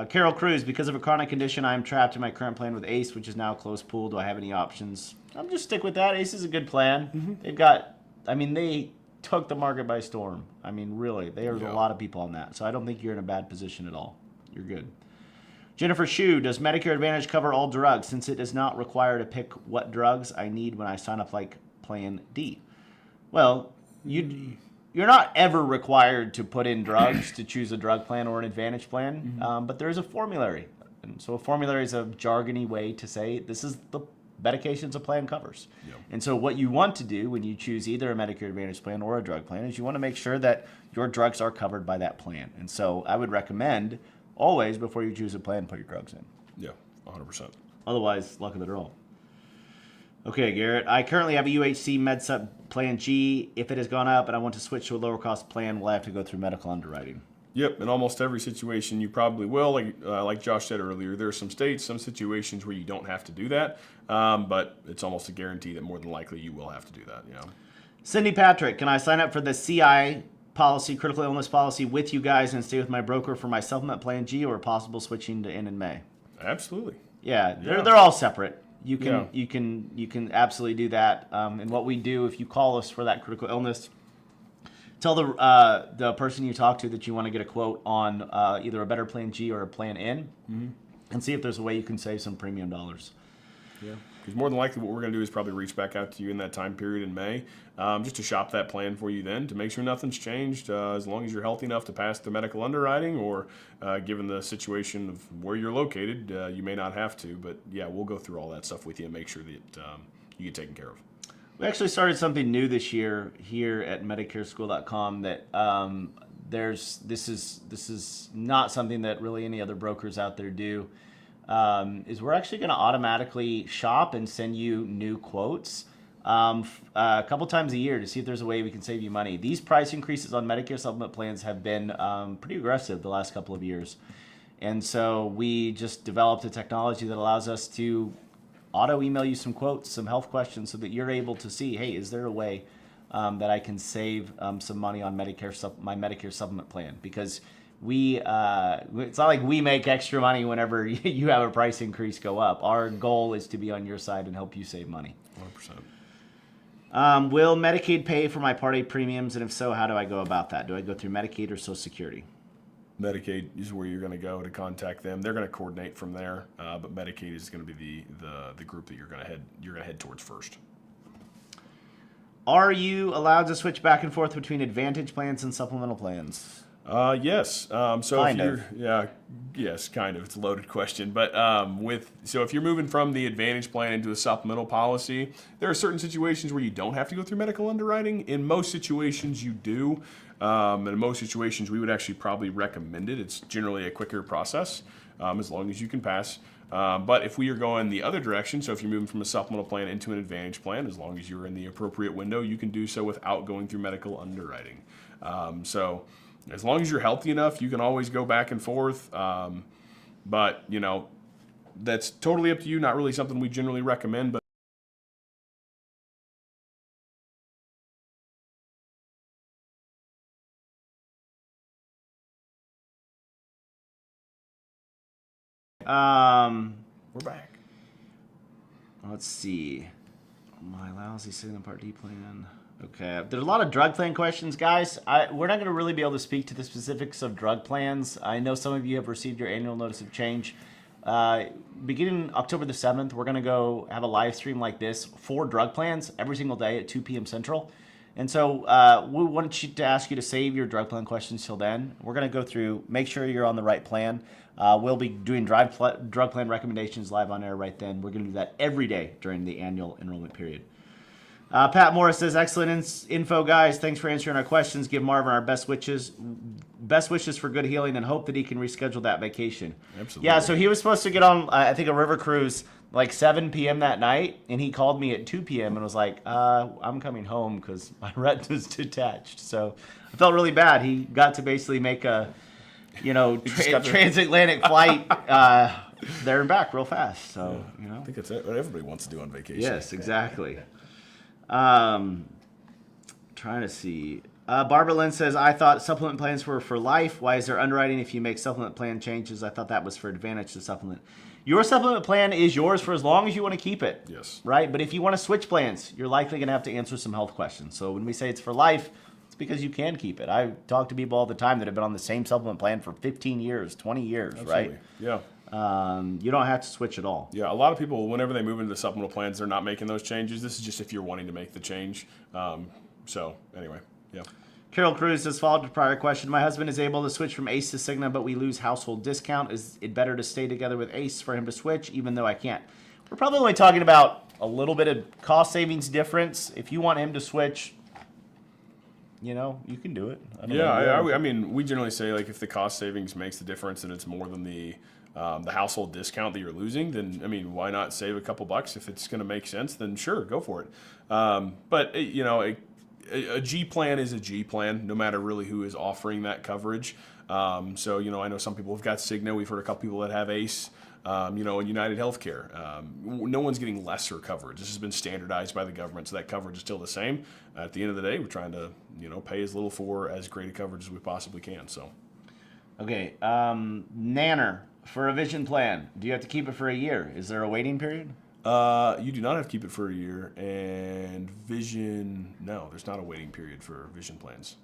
Speaker 1: Carol Cruz, because of a chronic condition, I am trapped in my current plan with ACE, which is now closed pool. Do I have any options? I'm just stick with that. ACE is a good plan. They've got, they took the market by storm. Really, there's a lot of people on that. So I don't think you're in a bad position at all. You're good. Jennifer Shu, does Medicare Advantage cover all drugs since it does not require to pick what drugs I need when I sign up like Plan D? Well, you're not ever required to put in drugs to choose a drug plan or an Advantage plan, but there is a formulary. And so a formulary is a jargony way to say this is the medications a plan covers. Yep. And so what you want to do when you choose either a Medicare Advantage plan or a drug plan is you want to make sure that your drugs are covered by that plan. And so I would recommend always, before you choose a plan, put your drugs in.
Speaker 2: Yeah, 100%.
Speaker 1: Otherwise, luck of the draw. Okay, Garrett. I currently have a UHC MedSup Plan G. If it has gone up and I want to switch to a lower cost plan, will I have to go through medical underwriting?
Speaker 2: Yep, in almost every situation you probably will. Like Josh said earlier, there are some states, some situations where you don't have to do that, but it's almost a guarantee that more than likely you will have to do that.
Speaker 1: Cindy Patrick, can I sign up for the CI policy, critical illness policy, with you guys and stay with my broker for my supplement plan G, or possible switching to N in May?
Speaker 2: Absolutely.
Speaker 1: Yeah, they're all separate. You can absolutely do that. And what we do, if you call us for that critical illness, tell the person you talk to that you want to get a quote on either a better plan G or a plan N, and see if there's a way you can save some premium dollars.
Speaker 2: Yeah, because more than likely what we're going to do is probably reach back out to you in that time period in May, just to shop that plan for you then, to make sure nothing's changed, as long as you're healthy enough to pass the medical underwriting, or given the situation of where you're located, you may not have to. But yeah, we'll go through all that stuff with you and make sure that you get taken care of.
Speaker 1: We actually started something new this year here at MedicareSchool.com that this is not something that really any other brokers out there do. Is we're actually going to automatically shop and send you new quotes a couple times a year to see if there's a way we can save you money. These price increases on Medicare supplement plans have been pretty aggressive the last couple of years. And so we just developed a technology that allows us to auto email you some quotes, some health questions, so that you're able to see, hey, is there a way that I can save some money on my Medicare supplement plan? Because it's not like we make extra money whenever you have a price increase go up. Our goal is to be on your side and help you save money.
Speaker 2: 100%.
Speaker 1: Will Medicaid pay for my Part A premiums? And if so, how do I go about that? Do I go through Medicaid or Social Security?
Speaker 2: Medicaid is where you're going to go to contact them. They're going to coordinate from there, but Medicaid is going to be the group that you're going to head towards first.
Speaker 1: Are you allowed to switch back and forth between Advantage plans and supplemental plans?
Speaker 2: Yes. Yes, kind of. It's a loaded question, but if you're moving from the Advantage plan into a supplemental policy, there are certain situations where you don't have to go through medical underwriting. In most situations, you do. And in most situations, we would actually probably recommend it. It's generally a quicker process, as long as you can pass. But if we are going the other direction, so if you're moving from a supplemental plan into an Advantage plan, as long as you're in the appropriate window, you can do so without going through medical underwriting. So as long as you're healthy enough, you can always go back and forth. But, that's totally up to you. Not really something we generally recommend, but we're back.
Speaker 1: Let's see. My lousy Cigna Part D plan. Okay, there's a lot of drug plan questions, guys. We're not going to really be able to speak to the specifics of drug plans. I know some of you have received your annual notice of change. Beginning October the 7th, we're going to go have a live stream like this for drug plans every single day at 2 p.m. Central. And so we want to ask you to save your drug plan questions till then. We're going to go through, make sure you're on the right plan. We'll be doing drug plan recommendations live on air right then. We're going to do that every day during the annual enrollment period. Pat Morris says, excellent info, guys. Thanks for answering our questions. Give Marvin our best wishes for good healing, and hope that he can reschedule that vacation.
Speaker 2: Absolutely.
Speaker 1: Yeah, so he was supposed to get on, I think, a river cruise like 7 p.m. that night, and he called me at 2 p.m. and was like, I'm coming home because my retina's detached. So I felt really bad. He got to basically make a transatlantic flight there and back real fast. So,
Speaker 2: I think that's what everybody wants to do on vacation.
Speaker 1: Yes, exactly. Trying to see. Barbara Lynn says, I thought supplement plans were for life. Why is there underwriting if you make supplement plan changes? I thought that was for advantage to supplement. Your supplement plan is yours for as long as you want to keep it.
Speaker 2: Yes.
Speaker 1: Right? But if you want to switch plans, you're likely going to have to answer some health questions. So when we say it's for life, it's because you can keep it. I talk to people all the time that have been on the same supplement plan for 15 years, 20 years,
Speaker 2: Absolutely.
Speaker 1: right?
Speaker 2: Yeah.
Speaker 1: You don't have to switch at all.
Speaker 2: Yeah, a lot of people, whenever they move into the supplemental plans, they're not making those changes. This is just if you're wanting to make the change. So anyway, yeah.
Speaker 1: Carol Cruz says, followed to prior question. My husband is able to switch from ACE to Cigna, but we lose household discount. Is it better to stay together with ACE for him to switch, even though I can't? We're probably only talking about a little bit of cost savings difference. If you want him to switch, you can do it.
Speaker 2: I mean, we generally say, like, if the cost savings makes the difference and it's more than the household discount that you're losing, then, I mean, why not save a couple bucks? If it's going to make sense, then sure, go for it. But a G plan is a G plan, no matter really who is offering that coverage. So, I know some people have got Cigna. We've heard a couple people that have ACE, and United Healthcare. No one's getting lesser coverage. This has been standardized by the government, so that coverage is still the same. At the end of the day, we're trying to, pay as little for as great a coverage as we possibly can. So,
Speaker 1: okay. Nanner, for a vision plan, do you have to keep it for a year? Is there a waiting period?
Speaker 2: You do not have to keep it for a year, and vision, no, there's not a waiting period for vision plans.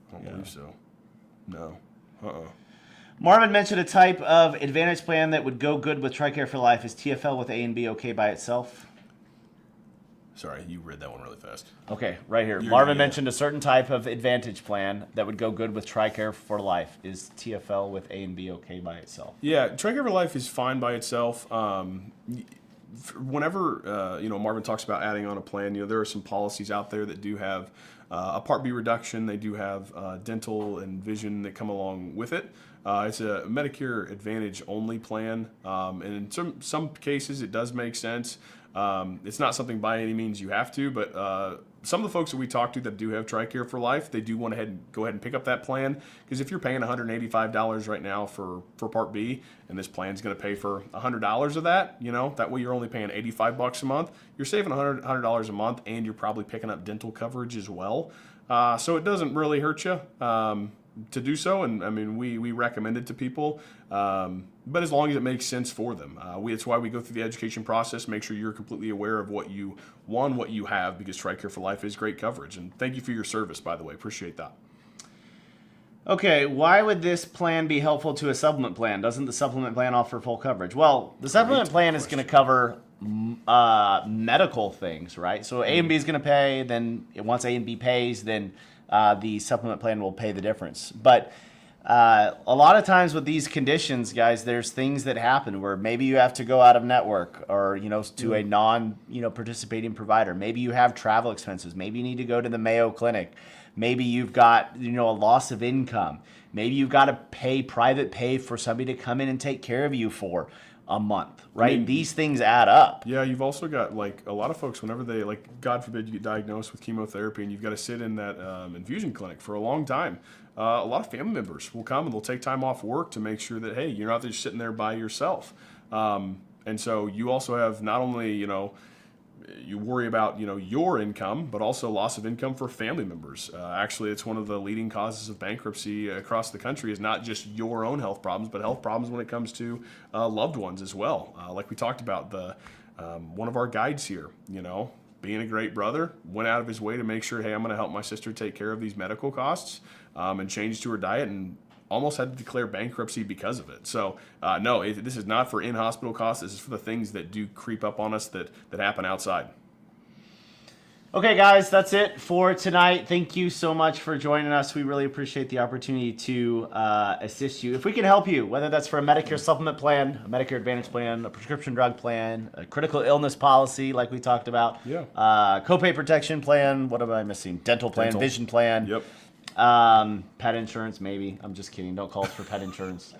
Speaker 2: I don't believe so. No.
Speaker 1: Marvin mentioned a type of Advantage plan that would go good with TRICARE for Life. Is TFL with A and B okay by itself?
Speaker 2: Sorry, you read that one really fast.
Speaker 1: Okay, right here. Marvin mentioned a certain type of Advantage plan that would go good with TRICARE for Life. Is TFL with A and B okay by itself?
Speaker 2: Yeah, TRICARE for Life is fine by itself. Whenever Marvin talks about adding on a plan, there are some policies out there that do have a Part B reduction. They do have dental and vision that come along with it. It's a Medicare Advantage only plan, and in some cases it does make sense. It's not something by any means you have to, but some of the folks that we talk to that do have TRICARE for Life, they do want to go ahead and pick up that plan, because if you're paying $185 right now for Part B, and this plan's going to pay for $100 of that, that way you're only paying $85 a month. You're saving $100 a month, and you're probably picking up dental coverage as well. So it doesn't really hurt you to do so, and I mean we recommend it to people, but as long as it makes sense for them. It's why we go through the education process, make sure you're completely aware of what you have, because TRICARE for Life is great coverage. And thank you for your service, by the way, appreciate that.
Speaker 1: Okay, why would this plan be helpful to a supplement plan? Doesn't the supplement plan offer full coverage? Well, the supplement plan is going to cover medical things, right? So A and B is going to pay, then once A and B pays, then the supplement plan will pay the difference. But a lot of times with these conditions, guys, there's things that happen where maybe you have to go out of network, or to a non participating provider. Maybe you have travel expenses. Maybe you need to go to the Mayo Clinic. Maybe you've got a loss of income. Maybe you've got to pay private pay for somebody to come in and take care of you for a month, right? I mean, these things add up.
Speaker 2: Yeah, you've also got, like, a lot of folks, whenever they, like, God forbid you get diagnosed with chemotherapy and you've got to sit in that infusion clinic for a long time. A lot of family members will come and they'll take time off work to make sure that, hey, you're not just sitting there by yourself. And so you also have not only, you worry about, your income, but also loss of income for family members. Actually, it's one of the leading causes of bankruptcy across the country, is not just your own health problems, but health problems when it comes to loved ones as well. Like we talked about, one of our guides here, being a great brother, went out of his way to make sure, hey, I'm going to help my sister take care of these medical costs, and change to her diet, and almost had to declare bankruptcy because of it. So no, this is not for in-hospital costs. This is for the things that do creep up on us that happen outside.
Speaker 1: Okay, guys, that's it for tonight. Thank you so much for joining us. We really appreciate the opportunity to assist you. If we can help you, whether that's for a Medicare supplement plan, a Medicare Advantage plan, a prescription drug plan, a critical illness policy like we talked about, copay protection plan, what am I missing? Dental plan, vision plan.
Speaker 2: Yep.
Speaker 1: Pet insurance, maybe. I'm just kidding. Don't call us for pet insurance.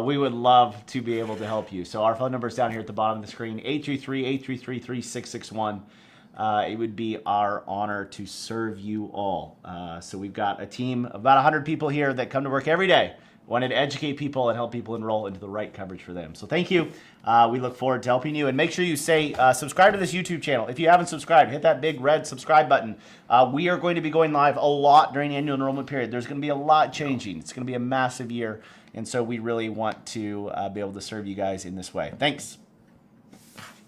Speaker 1: We would love to be able to help you. So our phone number is down here at the bottom of the screen, 833-833-3661. It would be our honor to serve you all. So we've got a team of about 100 people here that come to work every day wanted to educate people and help people enroll into the right coverage for them. So thank you. We look forward to helping you. And make sure you say subscribe to this YouTube channel. If you haven't subscribed, hit that big red subscribe button. We are going to be going live a lot during the annual enrollment period. There's going to be a lot changing. It's going to be a massive year. And so we really want to be able to serve you guys in this way. Thanks.